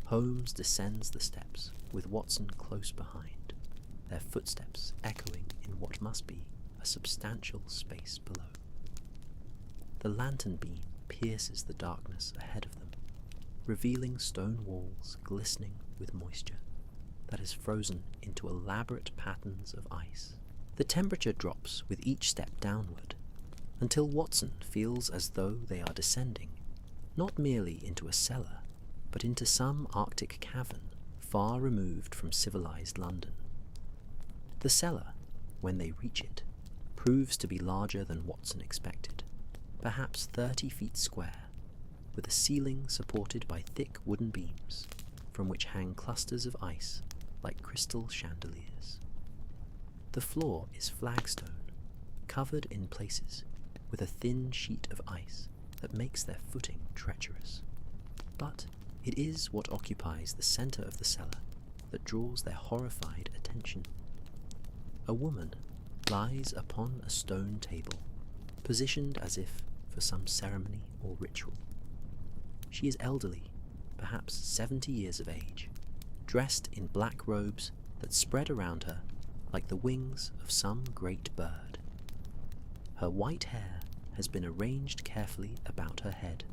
Holmes descends the steps with Watson close behind, their footsteps echoing in what must be a substantial space below. The lantern beam pierces the darkness ahead of them, revealing stone walls glistening with moisture that is frozen into elaborate patterns of ice. The temperature drops with each step downward, until Watson feels as though they are descending, not merely into a cellar, but into some Arctic cavern far removed from civilized London. The cellar, when they reach it, proves to be larger than Watson expected, perhaps 30 feet square, with a ceiling supported by thick wooden beams, from which hang clusters of ice like crystal chandeliers. The floor is flagstone, covered in places with a thin sheet of ice that makes their footing treacherous. But it is what occupies the centre of the cellar that draws their horrified attention. A woman lies upon a stone table, positioned as if for some ceremony or ritual. She is elderly, perhaps 70 years of age, dressed in black robes that spread around her like the wings of some great bird. Her white hair has been arranged carefully about her head,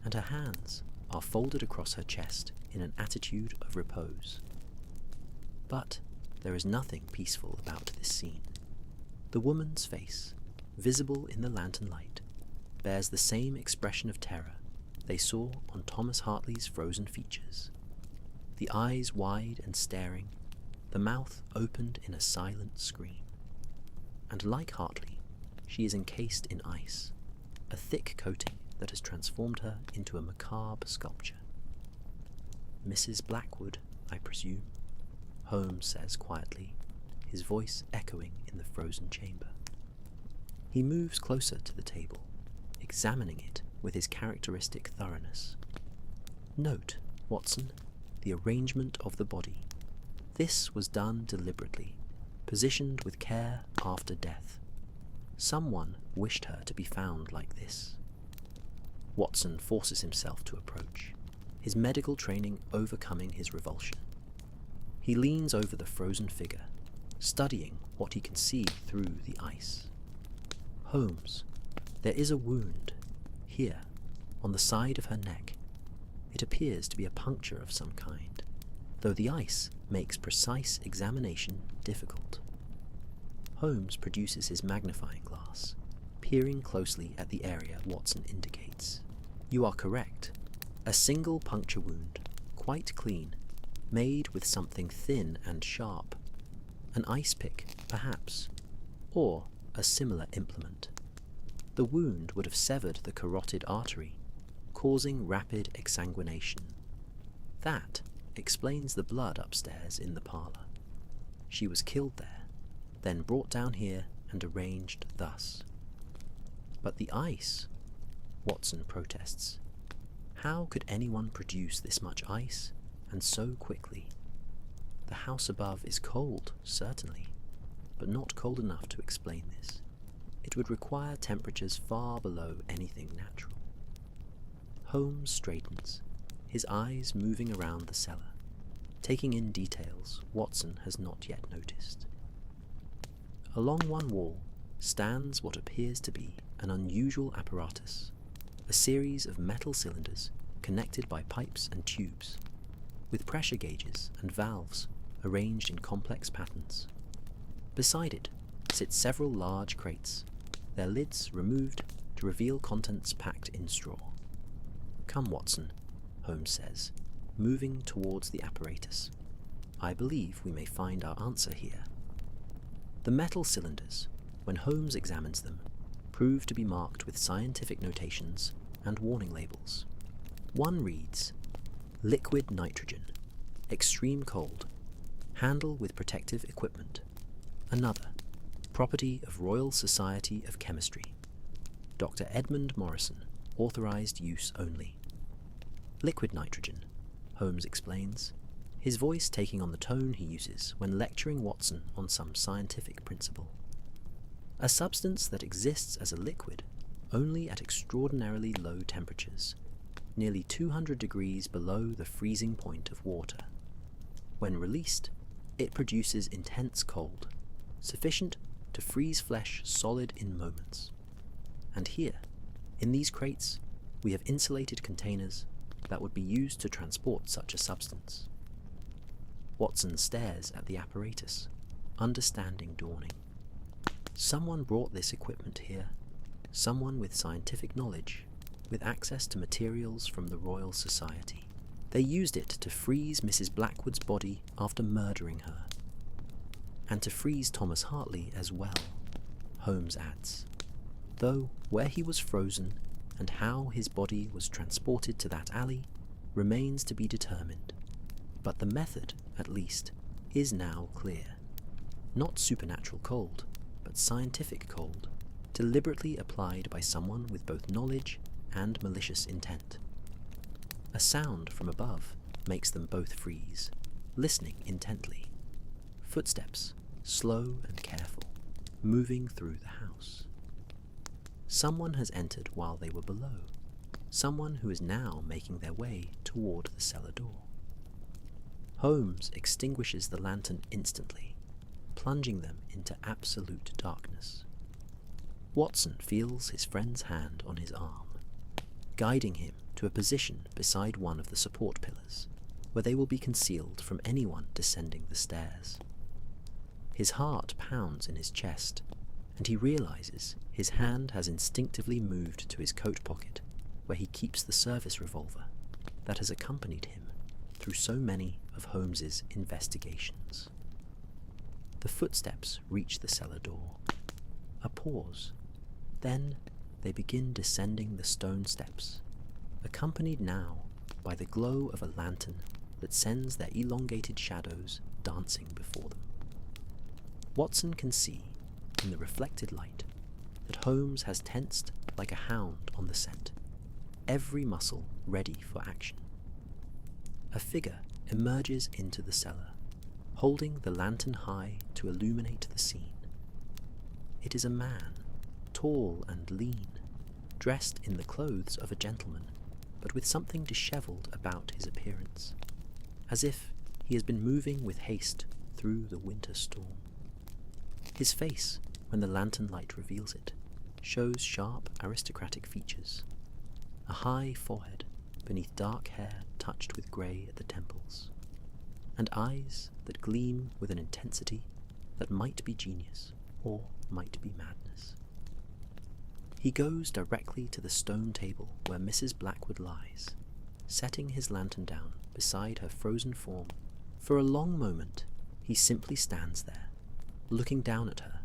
and her hands are folded across her chest in an attitude of repose. But there is nothing peaceful about this scene. The woman's face, visible in the lantern light, bears the same expression of terror they saw on Thomas Hartley's frozen features. The eyes wide and staring, the mouth opened in a silent scream. And like Hartley, she is encased in ice, a thick coating that has transformed her into a macabre sculpture. "Mrs. Blackwood, I presume," Holmes says quietly, his voice echoing in the frozen chamber. He moves closer to the table, examining it with his characteristic thoroughness. "Note, Watson, the arrangement of the body. This was done deliberately, positioned with care after death. Someone wished her to be found like this." Watson forces himself to approach, his medical training overcoming his revulsion. He leans over the frozen figure, studying what he can see through the ice. "Holmes, there is a wound, here, on the side of her neck. It appears to be a puncture of some kind, though the ice makes precise examination difficult." Holmes produces his magnifying glass, peering closely at the area Watson indicates. "You are correct. A single puncture wound, quite clean, made with something thin and sharp. An ice pick, perhaps, or a similar implement. The wound would have severed the carotid artery, causing rapid exsanguination. That explains the blood upstairs in the parlour. She was killed there, then brought down here and arranged thus." "But the ice," Watson protests. "How could anyone produce this much ice, and so quickly? The house above is cold, certainly, but not cold enough to explain this. It would require temperatures far below anything natural." Holmes straightens, his eyes moving around the cellar, taking in details Watson has not yet noticed. Along one wall stands what appears to be an unusual apparatus, a series of metal cylinders connected by pipes and tubes, with pressure gauges and valves arranged in complex patterns. Beside it sit several large crates, their lids removed to reveal contents packed in straw. "Come, Watson," Holmes says, moving towards the apparatus. "I believe we may find our answer here." The metal cylinders, when Holmes examines them, prove to be marked with scientific notations and warning labels. One reads, "Liquid nitrogen, extreme cold, handle with protective equipment." Another, "Property of Royal Society of Chemistry. Dr. Edmund Morrison, authorized use only." "Liquid nitrogen," Holmes explains, his voice taking on the tone he uses when lecturing Watson on some scientific principle. "A substance that exists as a liquid only at extraordinarily low temperatures, nearly 200 degrees below the freezing point of water. When released, it produces intense cold, sufficient to freeze flesh solid in moments. And here, in these crates, we have insulated containers that would be used to transport such a substance." Watson stares at the apparatus, understanding dawning. Someone brought this equipment here, someone with scientific knowledge, with access to materials from the Royal Society. They used it to freeze Mrs. Blackwood's body after murdering her. And to freeze Thomas Hartley as well, Holmes adds. Though where he was frozen and how his body was transported to that alley remains to be determined. But the method, at least, is now clear. Not supernatural cold, but scientific cold, deliberately applied by someone with both knowledge and malicious intent. A sound from above makes them both freeze, listening intently. Footsteps, slow and careful, moving through the house. Someone has entered while they were below, someone who is now making their way toward the cellar door. Holmes extinguishes the lantern instantly, plunging them into absolute darkness. Watson feels his friend's hand on his arm, guiding him to a position beside one of the support pillars, where they will be concealed from anyone descending the stairs. His heart pounds in his chest, and he realizes his hand has instinctively moved to his coat pocket, where he keeps the service revolver that has accompanied him through so many of Holmes's investigations. The footsteps reach the cellar door. A pause. Then they begin descending the stone steps, accompanied now by the glow of a lantern that sends their elongated shadows dancing before them. Watson can see, in the reflected light, that Holmes has tensed like a hound on the scent, every muscle ready for action. A figure emerges into the cellar, holding the lantern high to illuminate the scene. It is a man, tall and lean, dressed in the clothes of a gentleman, but with something dishevelled about his appearance, as if he has been moving with haste through the winter storm. His face, when the lantern light reveals it, shows sharp aristocratic features, a high forehead beneath dark hair touched with grey at the temples, and eyes that gleam with an intensity that might be genius or might be madness. He goes directly to the stone table where Mrs. Blackwood lies, setting his lantern down beside her frozen form. For a long moment he simply stands there, looking down at her,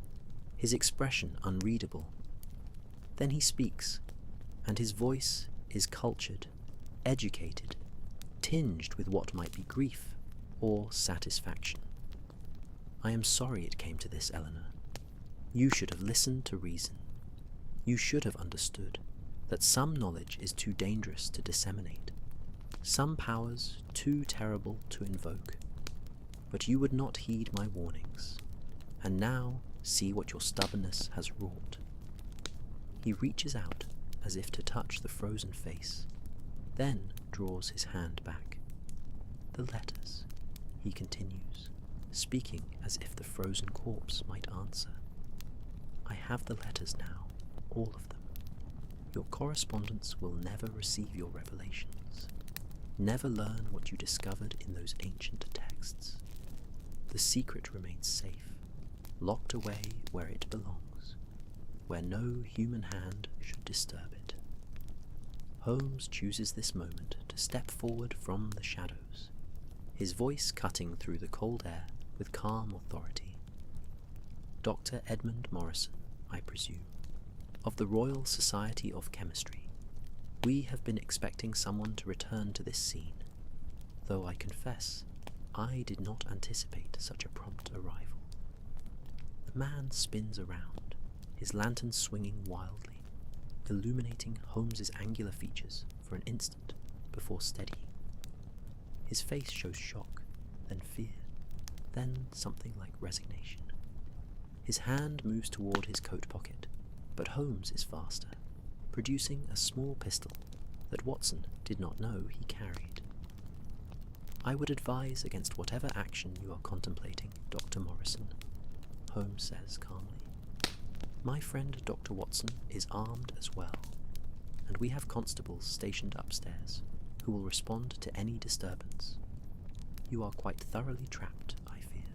his expression unreadable. Then he speaks, and his voice is cultured, educated, tinged with what might be grief or satisfaction. "I am sorry it came to this, Eleanor. You should have listened to reason. You should have understood that some knowledge is too dangerous to disseminate, some powers too terrible to invoke. But you would not heed my warnings, and now see what your stubbornness has wrought." He reaches out as if to touch the frozen face, then draws his hand back. "The letters," he continues, speaking as if the frozen corpse might answer. "I have the letters now, all of them. Your correspondence will never receive your revelations, never learn what you discovered in those ancient texts. The secret remains safe, locked away where it belongs, where no human hand should disturb it." Holmes chooses this moment to step forward from the shadows, his voice cutting through the cold air with calm authority. "Dr. Edmund Morrison, I presume, of the Royal Society of Chemistry. We have been expecting someone to return to this scene, though I confess I did not anticipate such a prompt arrival." The man spins around, his lantern swinging wildly, illuminating Holmes's angular features for an instant before steadying. His face shows shock, then fear, then something like resignation. His hand moves toward his coat pocket, but Holmes is faster, producing a small pistol that Watson did not know he carried. "I would advise against whatever action you are contemplating, Dr. Morrison," Holmes says calmly. "My friend Dr. Watson is armed as well, and we have constables stationed upstairs who will respond to any disturbance. You are quite thoroughly trapped, I fear.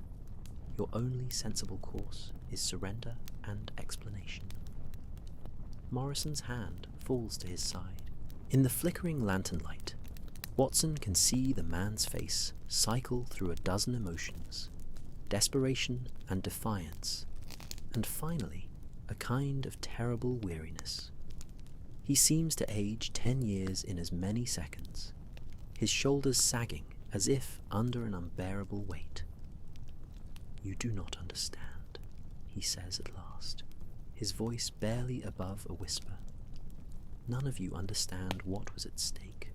Your only sensible course is surrender and explanation." Morrison's hand falls to his side. In the flickering lantern light, Watson can see the man's face cycle through a dozen emotions: desperation and defiance, and finally a kind of terrible weariness. He seems to age 10 years in as many seconds, his shoulders sagging as if under an unbearable weight. "You do not understand," he says at last, his voice barely above a whisper. "None of you understand what was at stake,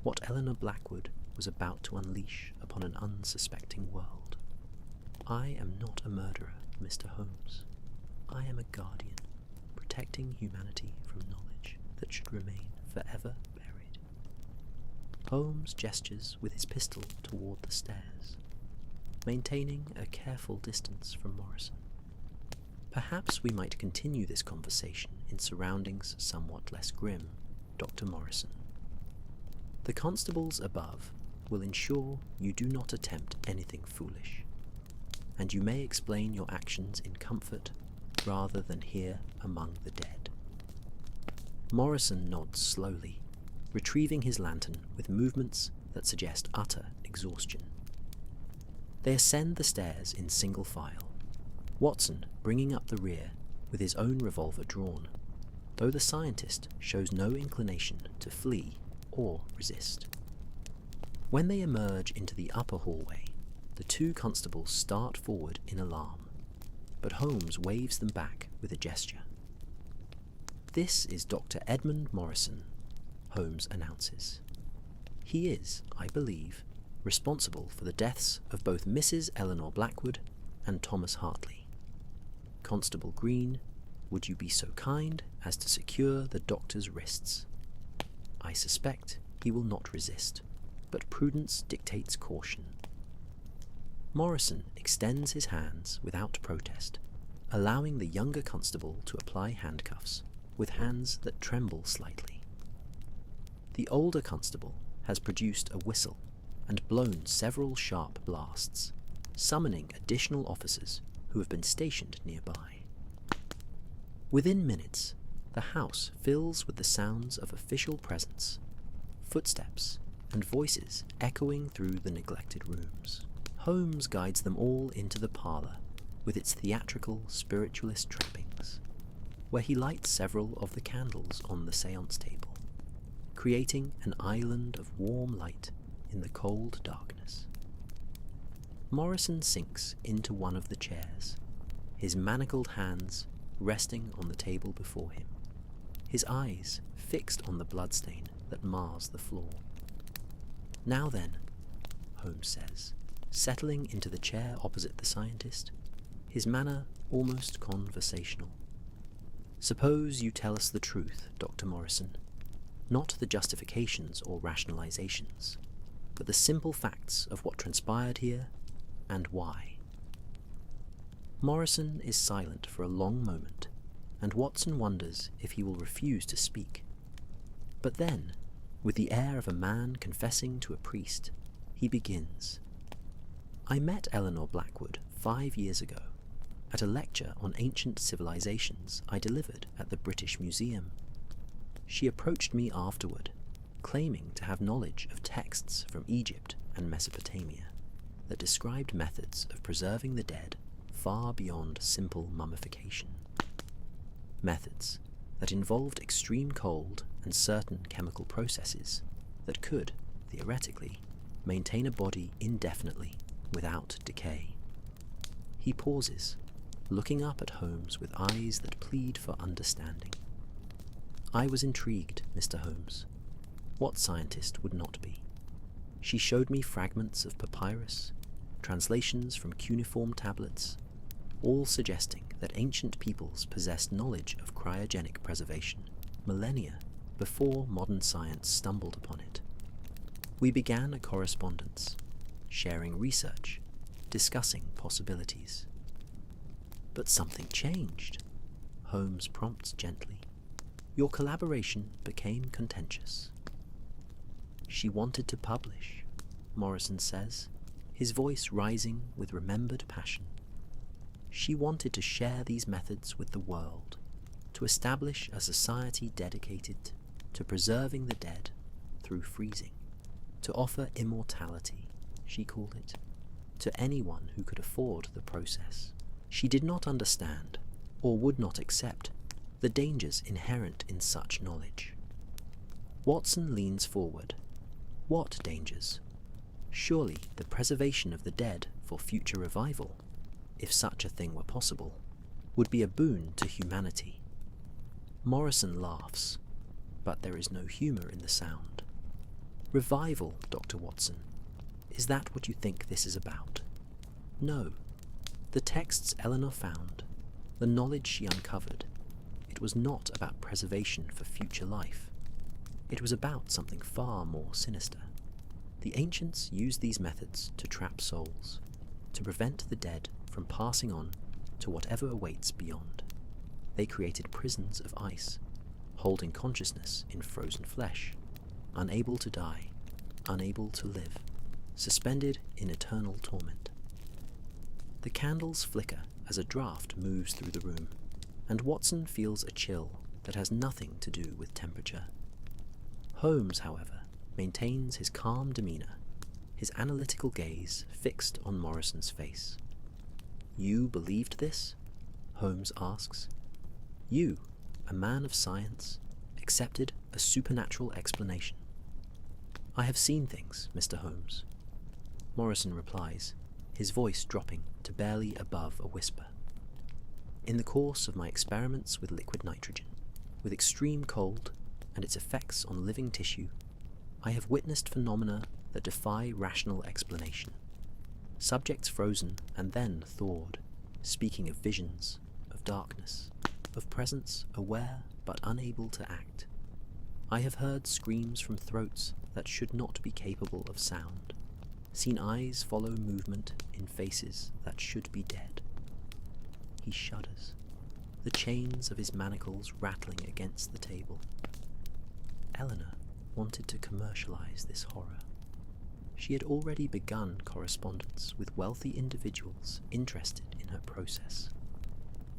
what Eleanor Blackwood was about to unleash upon an unsuspecting world. I am not a murderer, Mr. Holmes. I am a guardian, protecting humanity from knowledge that should remain forever buried." Holmes gestures with his pistol toward the stairs, maintaining a careful distance from Morrison. "Perhaps we might continue this conversation in surroundings somewhat less grim, Dr. Morrison. The constables above will ensure you do not attempt anything foolish, and you may explain your actions in comfort rather than here among the dead." Morrison nods slowly, retrieving his lantern with movements that suggest utter exhaustion. They ascend the stairs in single file, Watson bringing up the rear with his own revolver drawn, though the scientist shows no inclination to flee or resist. When they emerge into the upper hallway, the two constables start forward in alarm, but Holmes waves them back with a gesture. "This is Dr. Edmund Morrison. Holmes announces. He is, I believe, responsible for the deaths of both Mrs. Eleanor Blackwood and Thomas Hartley. Constable Green, would you be so kind as to secure the doctor's wrists? I suspect he will not resist, but prudence dictates caution. Morrison extends his hands without protest, allowing the younger constable to apply handcuffs with hands that tremble slightly. The older constable has produced a whistle and blown several sharp blasts, summoning additional officers who have been stationed nearby. Within minutes, the house fills with the sounds of official presence, footsteps, and voices echoing through the neglected rooms. Holmes guides them all into the parlour with its theatrical spiritualist trappings, where he lights several of the candles on the séance table, creating an island of warm light in the cold darkness. Morrison sinks into one of the chairs, his manacled hands resting on the table before him, his eyes fixed on the bloodstain that mars the floor. Now then, Holmes says, settling into the chair opposite the scientist, his manner almost conversational. Suppose you tell us the truth, Dr. Morrison, not the justifications or rationalizations, but the simple facts of what transpired here and why. Morrison is silent for a long moment, and Watson wonders if he will refuse to speak. But then, with the air of a man confessing to a priest, he begins. I met Eleanor Blackwood 5 years ago at a lecture on ancient civilizations I delivered at the British Museum. She approached me afterward, claiming to have knowledge of texts from Egypt and Mesopotamia that described methods of preserving the dead far beyond simple mummification. Methods that involved extreme cold and certain chemical processes that could, theoretically, maintain a body indefinitely without decay. He pauses, looking up at Holmes with eyes that plead for understanding. I was intrigued, Mr. Holmes. What scientist would not be? She showed me fragments of papyrus, translations from cuneiform tablets, all suggesting that ancient peoples possessed knowledge of cryogenic preservation millennia before modern science stumbled upon it. We began a correspondence, sharing research, discussing possibilities. But something changed, Holmes prompts gently. Your collaboration became contentious. She wanted to publish, Morrison says, his voice rising with remembered passion. She wanted to share these methods with the world, to establish a society dedicated to preserving the dead through freezing, to offer immortality, she called it, to anyone who could afford the process. She did not understand, or would not accept, the dangers inherent in such knowledge. Watson leans forward. What dangers? Surely the preservation of the dead for future revival, if such a thing were possible, would be a boon to humanity. Morrison laughs, but there is no humour in the sound. Revival, Dr. Watson. Is that what you think this is about? No. The texts Eleanor found, the knowledge she uncovered, it was not about preservation for future life. It was about something far more sinister. The ancients used these methods to trap souls, to prevent the dead from passing on to whatever awaits beyond. They created prisons of ice, holding consciousness in frozen flesh, unable to die, unable to live, suspended in eternal torment. The candles flicker as a draught moves through the room, and Watson feels a chill that has nothing to do with temperature. Holmes, however, maintains his calm demeanour, his analytical gaze fixed on Morrison's face. You believed this? Holmes asks. You, a man of science, accepted a supernatural explanation. I have seen things, Mr. Holmes. Morrison replies, his voice dropping to barely above a whisper. In the course of my experiments with liquid nitrogen, with extreme cold, and its effects on living tissue, I have witnessed phenomena that defy rational explanation. Subjects frozen and then thawed, speaking of visions, of darkness, of presence aware but unable to act. I have heard screams from throats that should not be capable of sound, seen eyes follow movement in faces that should be dead. He shudders, the chains of his manacles rattling against the table. Eleanor wanted to commercialize this horror. She had already begun correspondence with wealthy individuals interested in her process.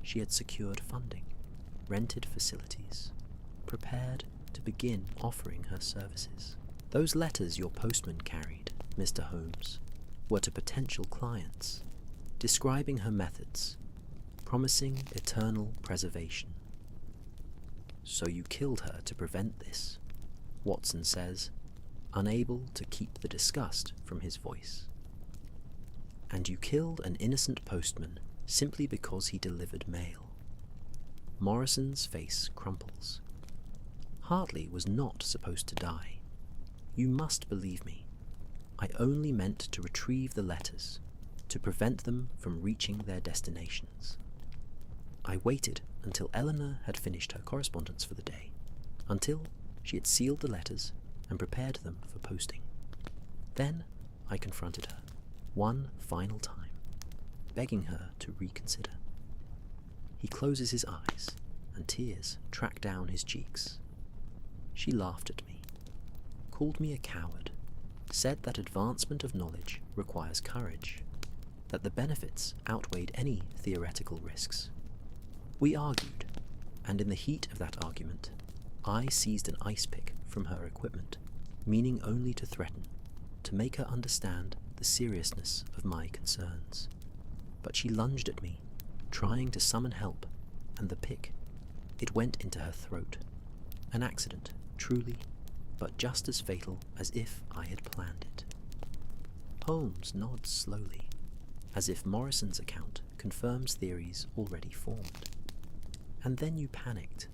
She had secured funding, rented facilities, prepared to begin offering her services. Those letters your postman carried, Mr. Holmes, were to potential clients, describing her methods, promising eternal preservation. So you killed her to prevent this, Watson says, unable to keep the disgust from his voice. And you killed an innocent postman simply because he delivered mail. Morrison's face crumples. Hartley was not supposed to die. You must believe me. I only meant to retrieve the letters, to prevent them from reaching their destinations. I waited until Eleanor had finished her correspondence for the day, until she had sealed the letters and prepared them for posting. Then I confronted her, one final time, begging her to reconsider. He closes his eyes, and tears track down his cheeks. She laughed at me, called me a coward, said that advancement of knowledge requires courage, that the benefits outweighed any theoretical risks. We argued, and in the heat of that argument, I seized an ice pick from her equipment, meaning only to threaten, to make her understand the seriousness of my concerns. But she lunged at me, trying to summon help, and the pick, it went into her throat. An accident, truly, but just as fatal as if I had planned it. Holmes nods slowly, as if Morrison's account confirms theories already formed. And then you panicked.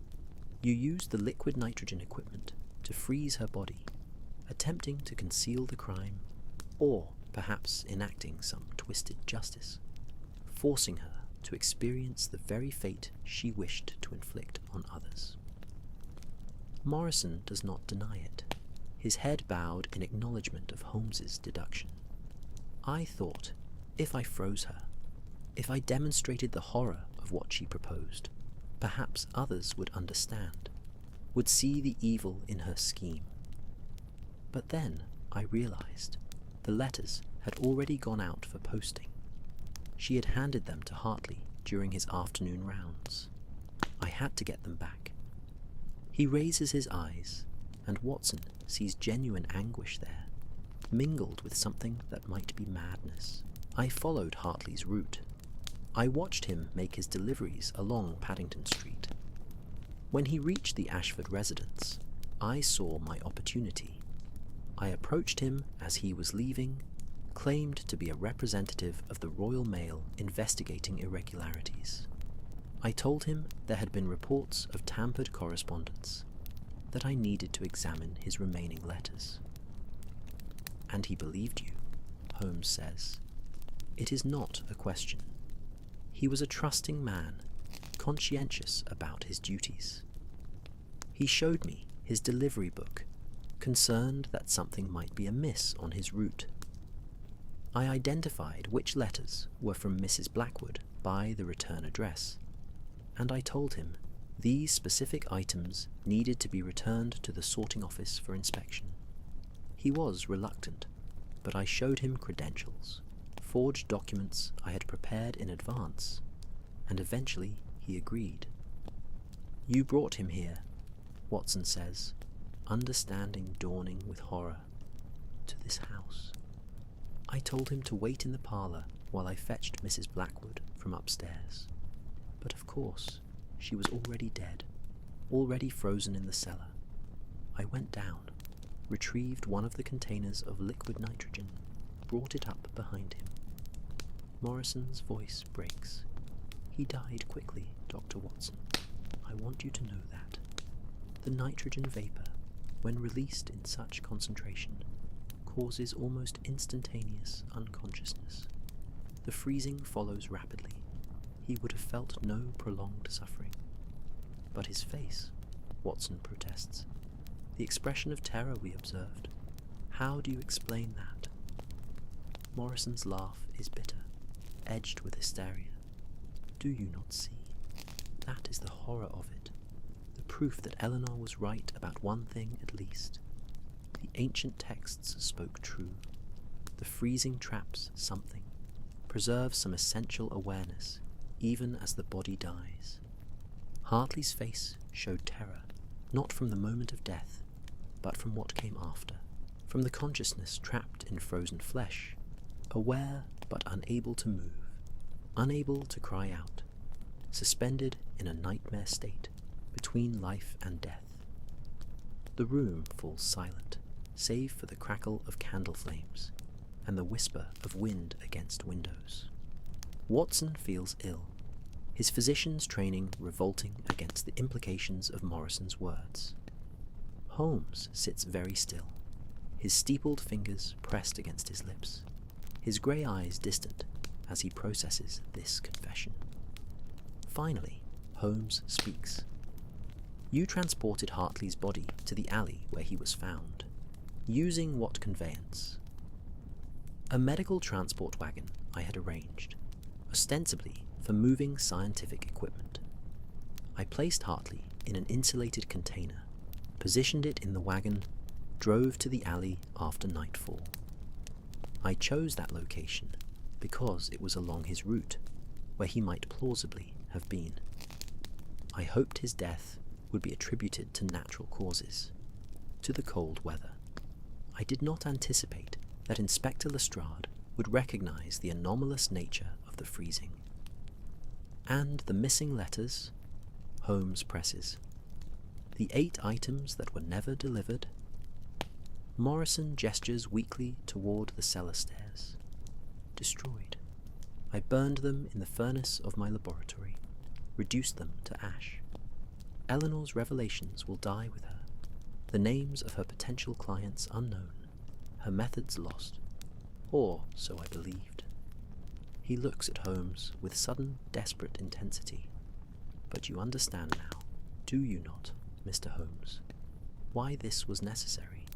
You used the liquid nitrogen equipment to freeze her body, attempting to conceal the crime, or perhaps enacting some twisted justice, forcing her to experience the very fate she wished to inflict on others. Morrison does not deny it, his head bowed in acknowledgement of Holmes's deduction. I thought, if I froze her, if I demonstrated the horror of what she proposed, perhaps others would understand, would see the evil in her scheme. But then I realized the letters had already gone out for posting. She had handed them to Hartley during his afternoon rounds. I had to get them back. He raises his eyes, and Watson sees genuine anguish there, mingled with something that might be madness. I followed Hartley's route. I watched him make his deliveries along Paddington Street. When he reached the Ashford residence, I saw my opportunity. I approached him as he was leaving, claimed to be a representative of the Royal Mail investigating irregularities. I told him there had been reports of tampered correspondence, that I needed to examine his remaining letters. And he believed you, Holmes says. It is not a question. He was a trusting man, conscientious about his duties. He showed me his delivery book, concerned that something might be amiss on his route. I identified which letters were from Mrs. Blackwood by the return address, and I told him these specific items needed to be returned to the sorting office for inspection. He was reluctant, but I showed him credentials, forged documents I had prepared in advance, and eventually he agreed. You brought him here, Watson says, understanding dawning with horror, to this house. I told him to wait in the parlour while I fetched Mrs. Blackwood from upstairs. But of course, she was already dead, already frozen in the cellar. I went down, retrieved one of the containers of liquid nitrogen, brought it up behind him. Morrison's voice breaks. He died quickly, Dr. Watson. I want you to know that. The nitrogen vapor, when released in such concentration, causes almost instantaneous unconsciousness. The freezing follows rapidly. He would have felt no prolonged suffering. But his face, Watson protests. The expression of terror we observed. How do you explain that? Morrison's laugh is bitter, edged with hysteria. Do you not see? That is the horror of it. The proof that Eleanor was right about one thing at least. The ancient texts spoke true. The freezing traps something, preserves some essential awareness, even as the body dies. Hartley's face showed terror, not from the moment of death, but from what came after, from the consciousness trapped in frozen flesh, aware but unable to move, unable to cry out, suspended in a nightmare state between life and death. The room falls silent, save for the crackle of candle flames and the whisper of wind against windows. Watson feels ill, his physician's training revolting against the implications of Morrison's words. Holmes sits very still, his steepled fingers pressed against his lips, his grey eyes distant as he processes this confession. Finally, Holmes speaks. You transported Hartley's body to the alley where he was found. Using what conveyance? A medical transport wagon I had arranged, ostensibly for moving scientific equipment. I placed Hartley in an insulated container, positioned it in the wagon, drove to the alley after nightfall. I chose that location because it was along his route, where he might plausibly have been. I hoped his death would be attributed to natural causes, to the cold weather. I did not anticipate that Inspector Lestrade would recognize the anomalous nature of the freezing. And the missing letters? Holmes presses. The 8 items that were never delivered? Morrison gestures weakly toward the cellar stairs. Destroyed. I burned them in the furnace of my laboratory, reduced them to ash. Eleanor's revelations will die with her, the names of her potential clients unknown, her methods lost, or so I believed. He looks at Holmes with sudden, desperate intensity. But you understand now, do you not, Mr. Holmes, why this was necessary?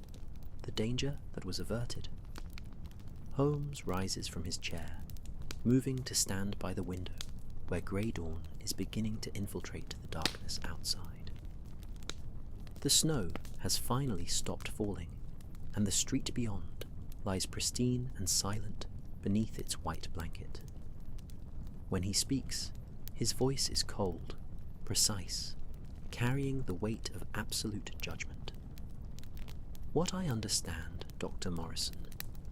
The danger that was averted? Holmes rises from his chair, moving to stand by the window, where grey dawn is beginning to infiltrate the darkness outside. The snow has finally stopped falling, and the street beyond lies pristine and silent beneath its white blanket. When he speaks, his voice is cold, precise, carrying the weight of absolute judgment. What I understand, Dr. Morrison,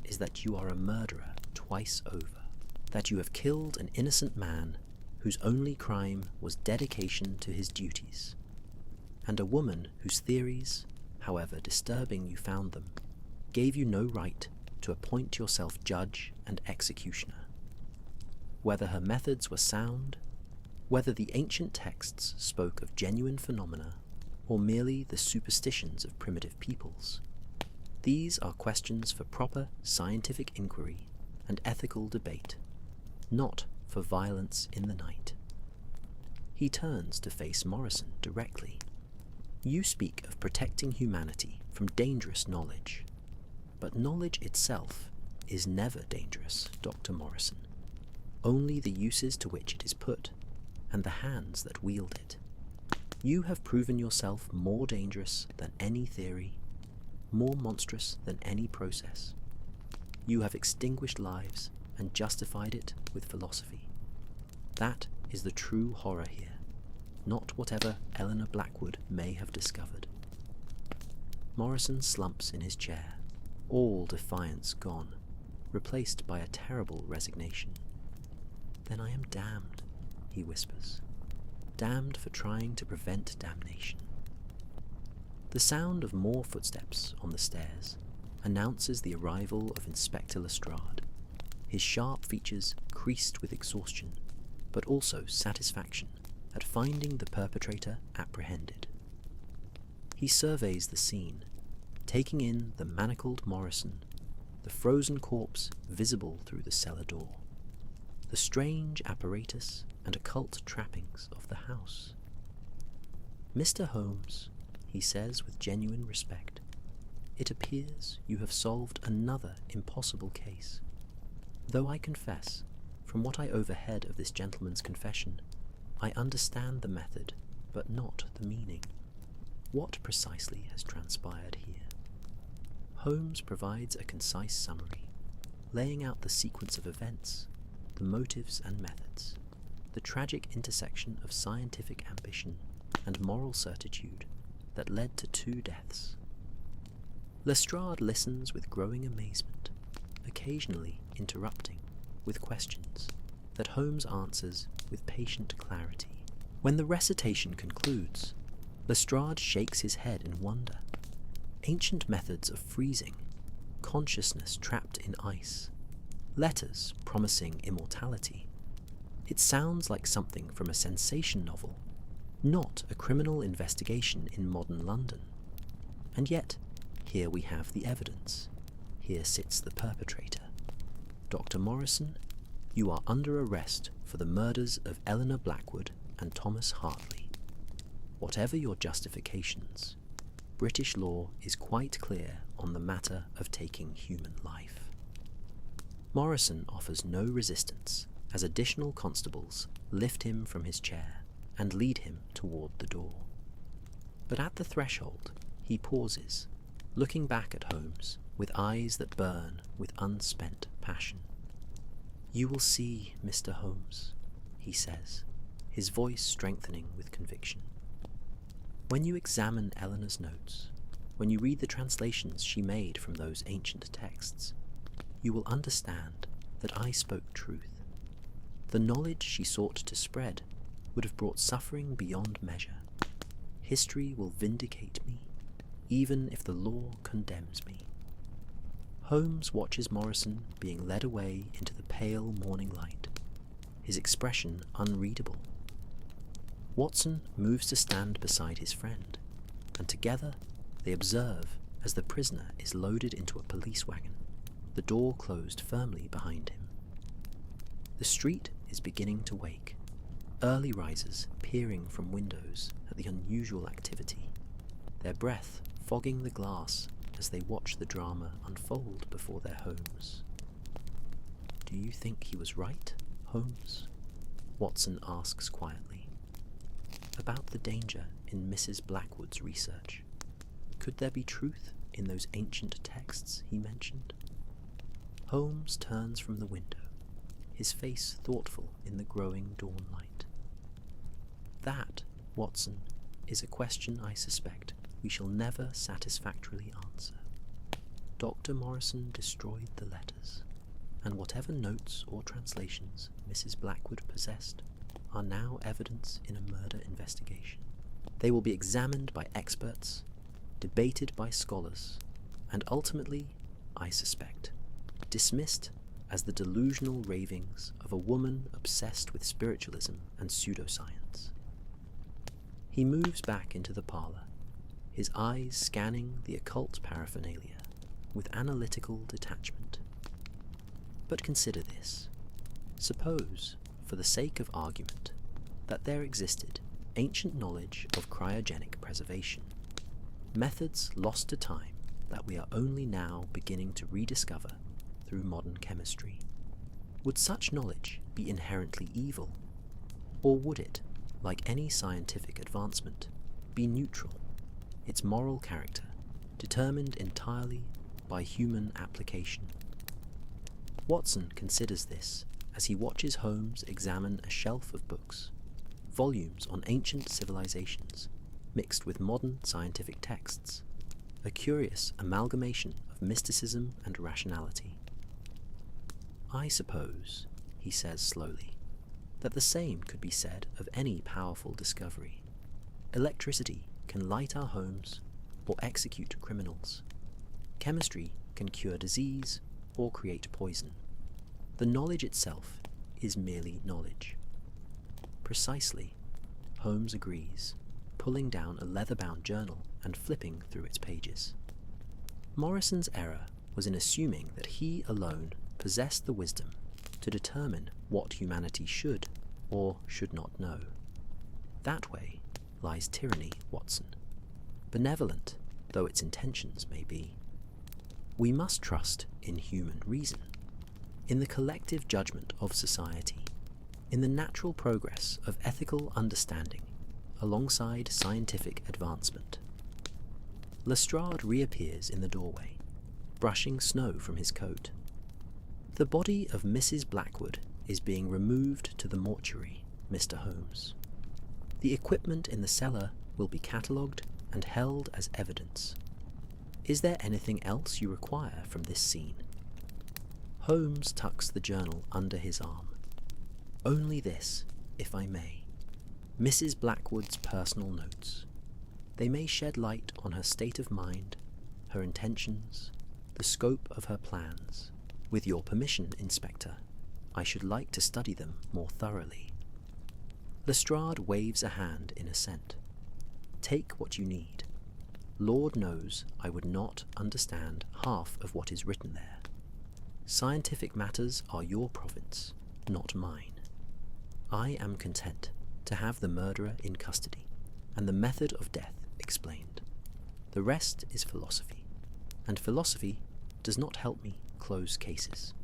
is that you are a murderer twice over, that you have killed an innocent man whose only crime was dedication to his duties, and a woman whose theories, however disturbing you found them, gave you no right to appoint yourself judge and executioner. Whether her methods were sound, whether the ancient texts spoke of genuine phenomena, or merely the superstitions of primitive peoples, these are questions for proper scientific inquiry and ethical debate, not for violence in the night. He turns to face Morrison directly. You speak of protecting humanity from dangerous knowledge, but knowledge itself is never dangerous, Dr. Morrison. Only the uses to which it is put, and the hands that wield it. You have proven yourself more dangerous than any theory, more monstrous than any process. You have extinguished lives and justified it with philosophy. That is the true horror here, not whatever Eleanor Blackwood may have discovered. Morrison slumps in his chair, all defiance gone, replaced by a terrible resignation. Then I am damned, he whispers, damned for trying to prevent damnation. The sound of more footsteps on the stairs announces the arrival of Inspector Lestrade, his sharp features creased with exhaustion, but also satisfaction at finding the perpetrator apprehended. He surveys the scene, taking in the manacled Morrison, the frozen corpse visible through the cellar door, the strange apparatus and occult trappings of the house. "Mr. Holmes," he says with genuine respect, "it appears you have solved another impossible case. Though I confess, from what I overheard of this gentleman's confession, I understand the method, but not the meaning. What precisely has transpired here?" Holmes provides a concise summary, laying out the sequence of events, the motives and methods, the tragic intersection of scientific ambition and moral certitude that led to 2 deaths. Lestrade listens with growing amazement, occasionally interrupting with questions that Holmes answers with patient clarity. When the recitation concludes, Lestrade shakes his head in wonder. Ancient methods of freezing, consciousness trapped in ice, letters promising immortality. It sounds like something from a sensation novel, not a criminal investigation in modern London. And yet, here we have the evidence. Here sits the perpetrator. Dr. Morrison, you are under arrest for the murders of Eleanor Blackwood and Thomas Hartley. Whatever your justifications, British law is quite clear on the matter of taking human life. Morrison offers no resistance as additional constables lift him from his chair and lead him toward the door. But at the threshold, he pauses, looking back at Holmes with eyes that burn with unspent passion. "You will see, Mr. Holmes," he says, his voice strengthening with conviction. "When you examine Eleanor's notes, when you read the translations she made from those ancient texts, you will understand that I spoke truth. The knowledge she sought to spread would have brought suffering beyond measure. History will vindicate me, even if the law condemns me." Holmes watches Morrison being led away into the pale morning light, his expression unreadable. Watson moves to stand beside his friend, and together they observe as the prisoner is loaded into a police wagon, the door closed firmly behind him. The street is beginning to wake, early risers peering from windows at the unusual activity, their breath fogging the glass as they watch the drama unfold before their homes. "Do you think he was right, Holmes?" Watson asks quietly. "About the danger in Mrs. Blackwood's research. Could there be truth in those ancient texts he mentioned?" Holmes turns from the window, his face thoughtful in the growing dawn light. "That, Watson, is a question I suspect we shall never satisfactorily answer. Dr. Morrison destroyed the letters, and whatever notes or translations Mrs. Blackwood possessed are now evidence in a murder investigation. They will be examined by experts, debated by scholars, and ultimately, I suspect, dismissed as the delusional ravings of a woman obsessed with spiritualism and pseudoscience." He moves back into the parlour, his eyes scanning the occult paraphernalia with analytical detachment. "But consider this. Suppose, for the sake of argument, that there existed ancient knowledge of cryogenic preservation, methods lost to time that we are only now beginning to rediscover through modern chemistry. Would such knowledge be inherently evil? Or would it, like any scientific advancement, be neutral, its moral character determined entirely by human application?" Watson considers this as he watches Holmes examine a shelf of books, volumes on ancient civilizations mixed with modern scientific texts, a curious amalgamation of mysticism and rationality. "I suppose," he says slowly, "that the same could be said of any powerful discovery. Electricity can light our homes or execute criminals. Chemistry can cure disease or create poison. The knowledge itself is merely knowledge." "Precisely," Holmes agrees, pulling down a leather-bound journal and flipping through its pages. Morrison's error was in assuming that he alone possessed the wisdom to determine what humanity should or should not know. That way lies tyranny, Watson, benevolent though its intentions may be. We must trust in human reason, in the collective judgment of society, in the natural progress of ethical understanding alongside scientific advancement. Lestrade reappears in the doorway, brushing snow from his coat. The body of Mrs. Blackwood is being removed to the mortuary, Mr. Holmes. The equipment in the cellar will be catalogued and held as evidence. Is there anything else you require from this scene? Holmes tucks the journal under his arm. Only this, if I may. Mrs. Blackwood's personal notes. They may shed light on her state of mind, her intentions, the scope of her plans. With your permission, Inspector, I should like to study them more thoroughly. Lestrade waves a hand in assent. Take what you need. Lord knows I would not understand half of what is written there. Scientific matters are your province, not mine. I am content to have the murderer in custody, and the method of death explained. The rest is philosophy, and philosophy does not help me close cases.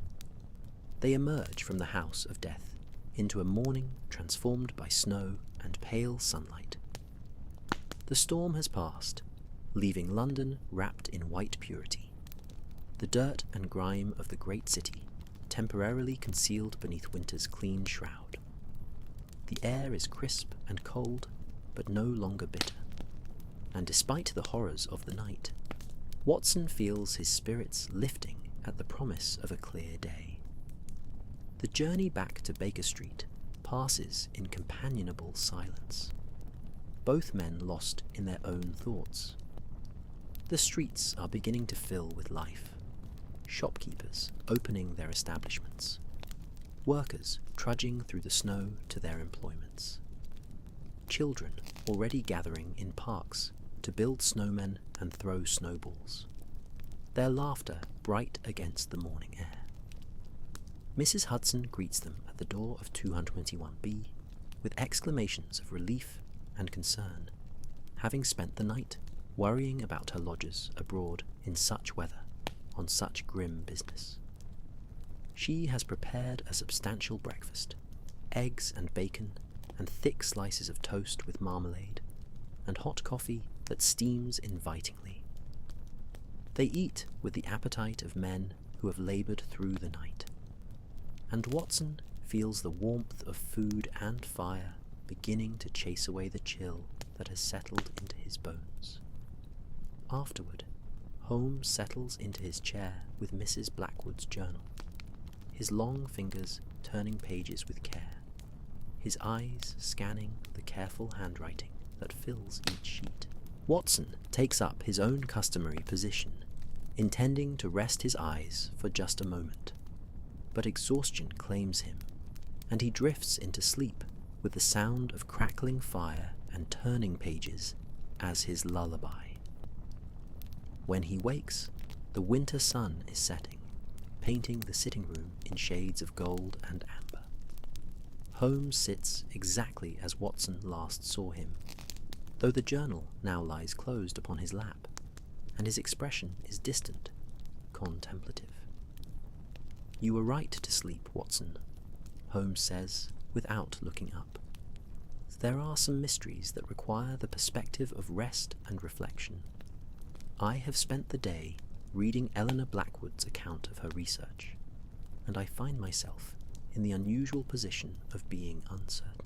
They emerge from the house of death into a morning transformed by snow and pale sunlight. The storm has passed, leaving London wrapped in white purity. The dirt and grime of the great city temporarily concealed beneath winter's clean shroud. The air is crisp and cold, but no longer bitter. And despite the horrors of the night, Watson feels his spirits lifting at the promise of a clear day. The journey back to Baker Street passes in companionable silence, both men lost in their own thoughts. The streets are beginning to fill with life, shopkeepers opening their establishments, workers trudging through the snow to their employments, children already gathering in parks to build snowmen and throw snowballs, their laughter bright against the morning air. Mrs. Hudson greets them at the door of 221B with exclamations of relief and concern, having spent the night worrying about her lodgers abroad in such weather, on such grim business. She has prepared a substantial breakfast, eggs and bacon, and thick slices of toast with marmalade, and hot coffee that steams invitingly. They eat with the appetite of men who have laboured through the night, and Watson feels the warmth of food and fire beginning to chase away the chill that has settled into his bones. Afterward, Holmes settles into his chair with Mrs. Blackwood's journal, his long fingers turning pages with care, his eyes scanning the careful handwriting that fills each sheet. Watson takes up his own customary position, intending to rest his eyes for just a moment, but exhaustion claims him, and he drifts into sleep with the sound of crackling fire and turning pages as his lullaby. When he wakes, the winter sun is setting, painting the sitting room in shades of gold and amber. Holmes sits exactly as Watson last saw him, though the journal now lies closed upon his lap, and his expression is distant, contemplative. You were right to sleep, Watson, Holmes says, without looking up. There are some mysteries that require the perspective of rest and reflection. I have spent the day reading Eleanor Blackwood's account of her research, and I find myself in the unusual position of being uncertain.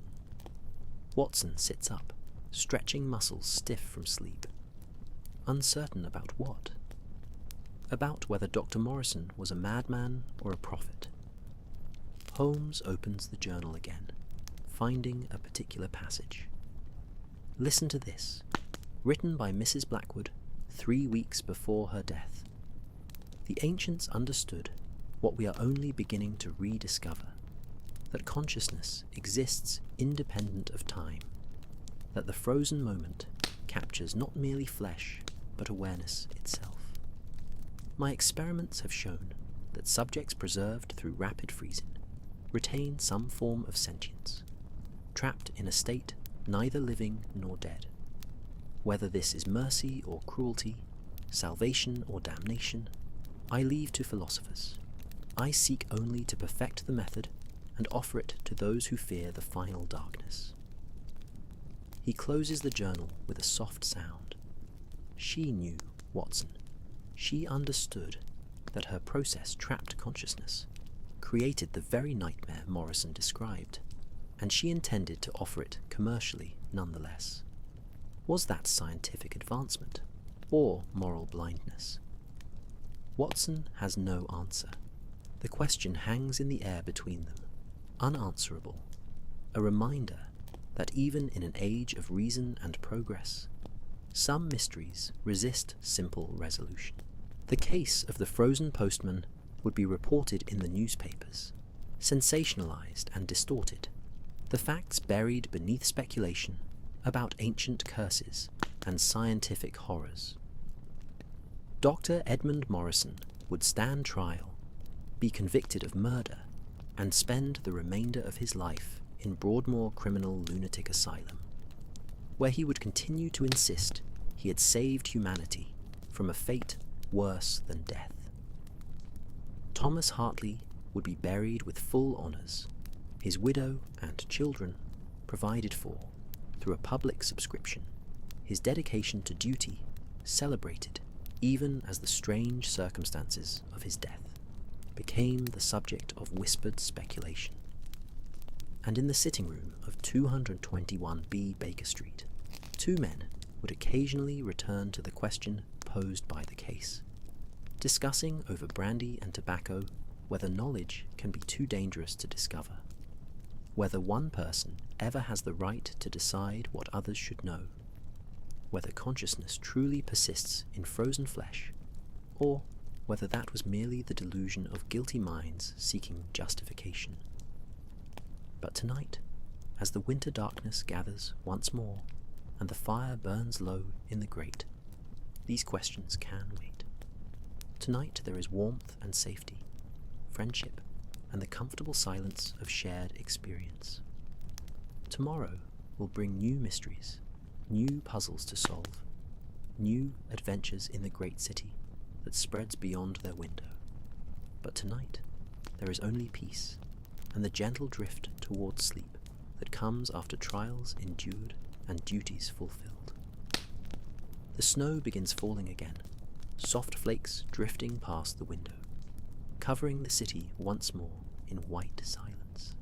Watson sits up, stretching muscles stiff from sleep. Uncertain about what? About whether Dr. Morrison was a madman or a prophet. Holmes opens the journal again, finding a particular passage. Listen to this, written by Mrs. Blackwood 3 weeks before her death. The ancients understood what we are only beginning to rediscover, that consciousness exists independent of time, that the frozen moment captures not merely flesh, but awareness itself. My experiments have shown that subjects preserved through rapid freezing retain some form of sentience, trapped in a state neither living nor dead. Whether this is mercy or cruelty, salvation or damnation, I leave to philosophers. I seek only to perfect the method and offer it to those who fear the final darkness. He closes the journal with a soft sound. She knew, Watson. She understood that her process trapped consciousness, created the very nightmare Morrison described, and she intended to offer it commercially nonetheless. Was that scientific advancement, or moral blindness? Watson has no answer. The question hangs in the air between them, unanswerable, a reminder that even in an age of reason and progress, some mysteries resist simple resolution. The case of the frozen postman would be reported in the newspapers, sensationalized and distorted, the facts buried beneath speculation about ancient curses and scientific horrors. Dr. Edmund Morrison would stand trial, be convicted of murder, and spend the remainder of his life in Broadmoor Criminal Lunatic Asylum, where he would continue to insist he had saved humanity from a fate worse than death. Thomas Hartley would be buried with full honours, his widow and children provided for through a public subscription, his dedication to duty celebrated even as the strange circumstances of his death became the subject of whispered speculation. And in the sitting room of 221B Baker Street, two men would occasionally return to the question posed by the case, discussing over brandy and tobacco whether knowledge can be too dangerous to discover, whether one person ever has the right to decide what others should know, whether consciousness truly persists in frozen flesh, or whether that was merely the delusion of guilty minds seeking justification. But tonight, as the winter darkness gathers once more and the fire burns low in the grate, these questions can wait. Tonight there is warmth and safety, friendship, and the comfortable silence of shared experience. Tomorrow will bring new mysteries, new puzzles to solve, new adventures in the great city that spreads beyond their window. But tonight there is only peace and the gentle drift towards sleep that comes after trials endured and duties fulfilled. The snow begins falling again, soft flakes drifting past the window, covering the city once more in white silence.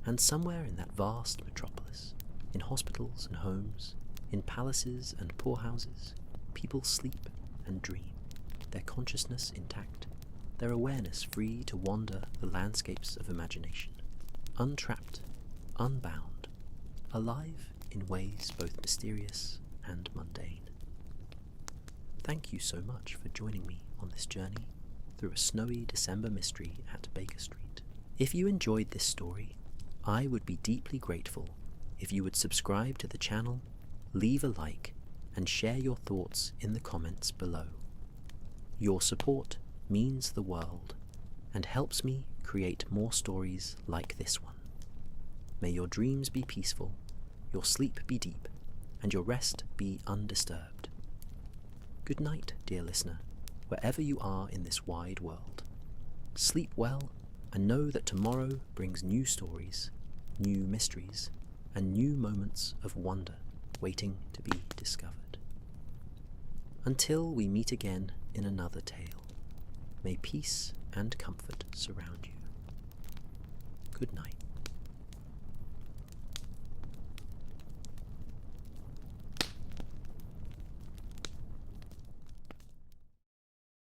And somewhere in that vast metropolis, in hospitals and homes, in palaces and poorhouses, people sleep and dream, their consciousness intact, their awareness free to wander the landscapes of imagination, untrapped, unbound, alive in ways both mysterious and mundane. Thank you so much for joining me on this journey through a snowy December mystery at Baker Street. If you enjoyed this story, I would be deeply grateful if you would subscribe to the channel, leave a like, and share your thoughts in the comments below. Your support means the world and helps me create more stories like this one. May your dreams be peaceful, your sleep be deep, and your rest be undisturbed. Good night, dear listener, wherever you are in this wide world. Sleep well, and know that tomorrow brings new stories, new mysteries, and new moments of wonder waiting to be discovered. Until we meet again in another tale, may peace and comfort surround you. Good night.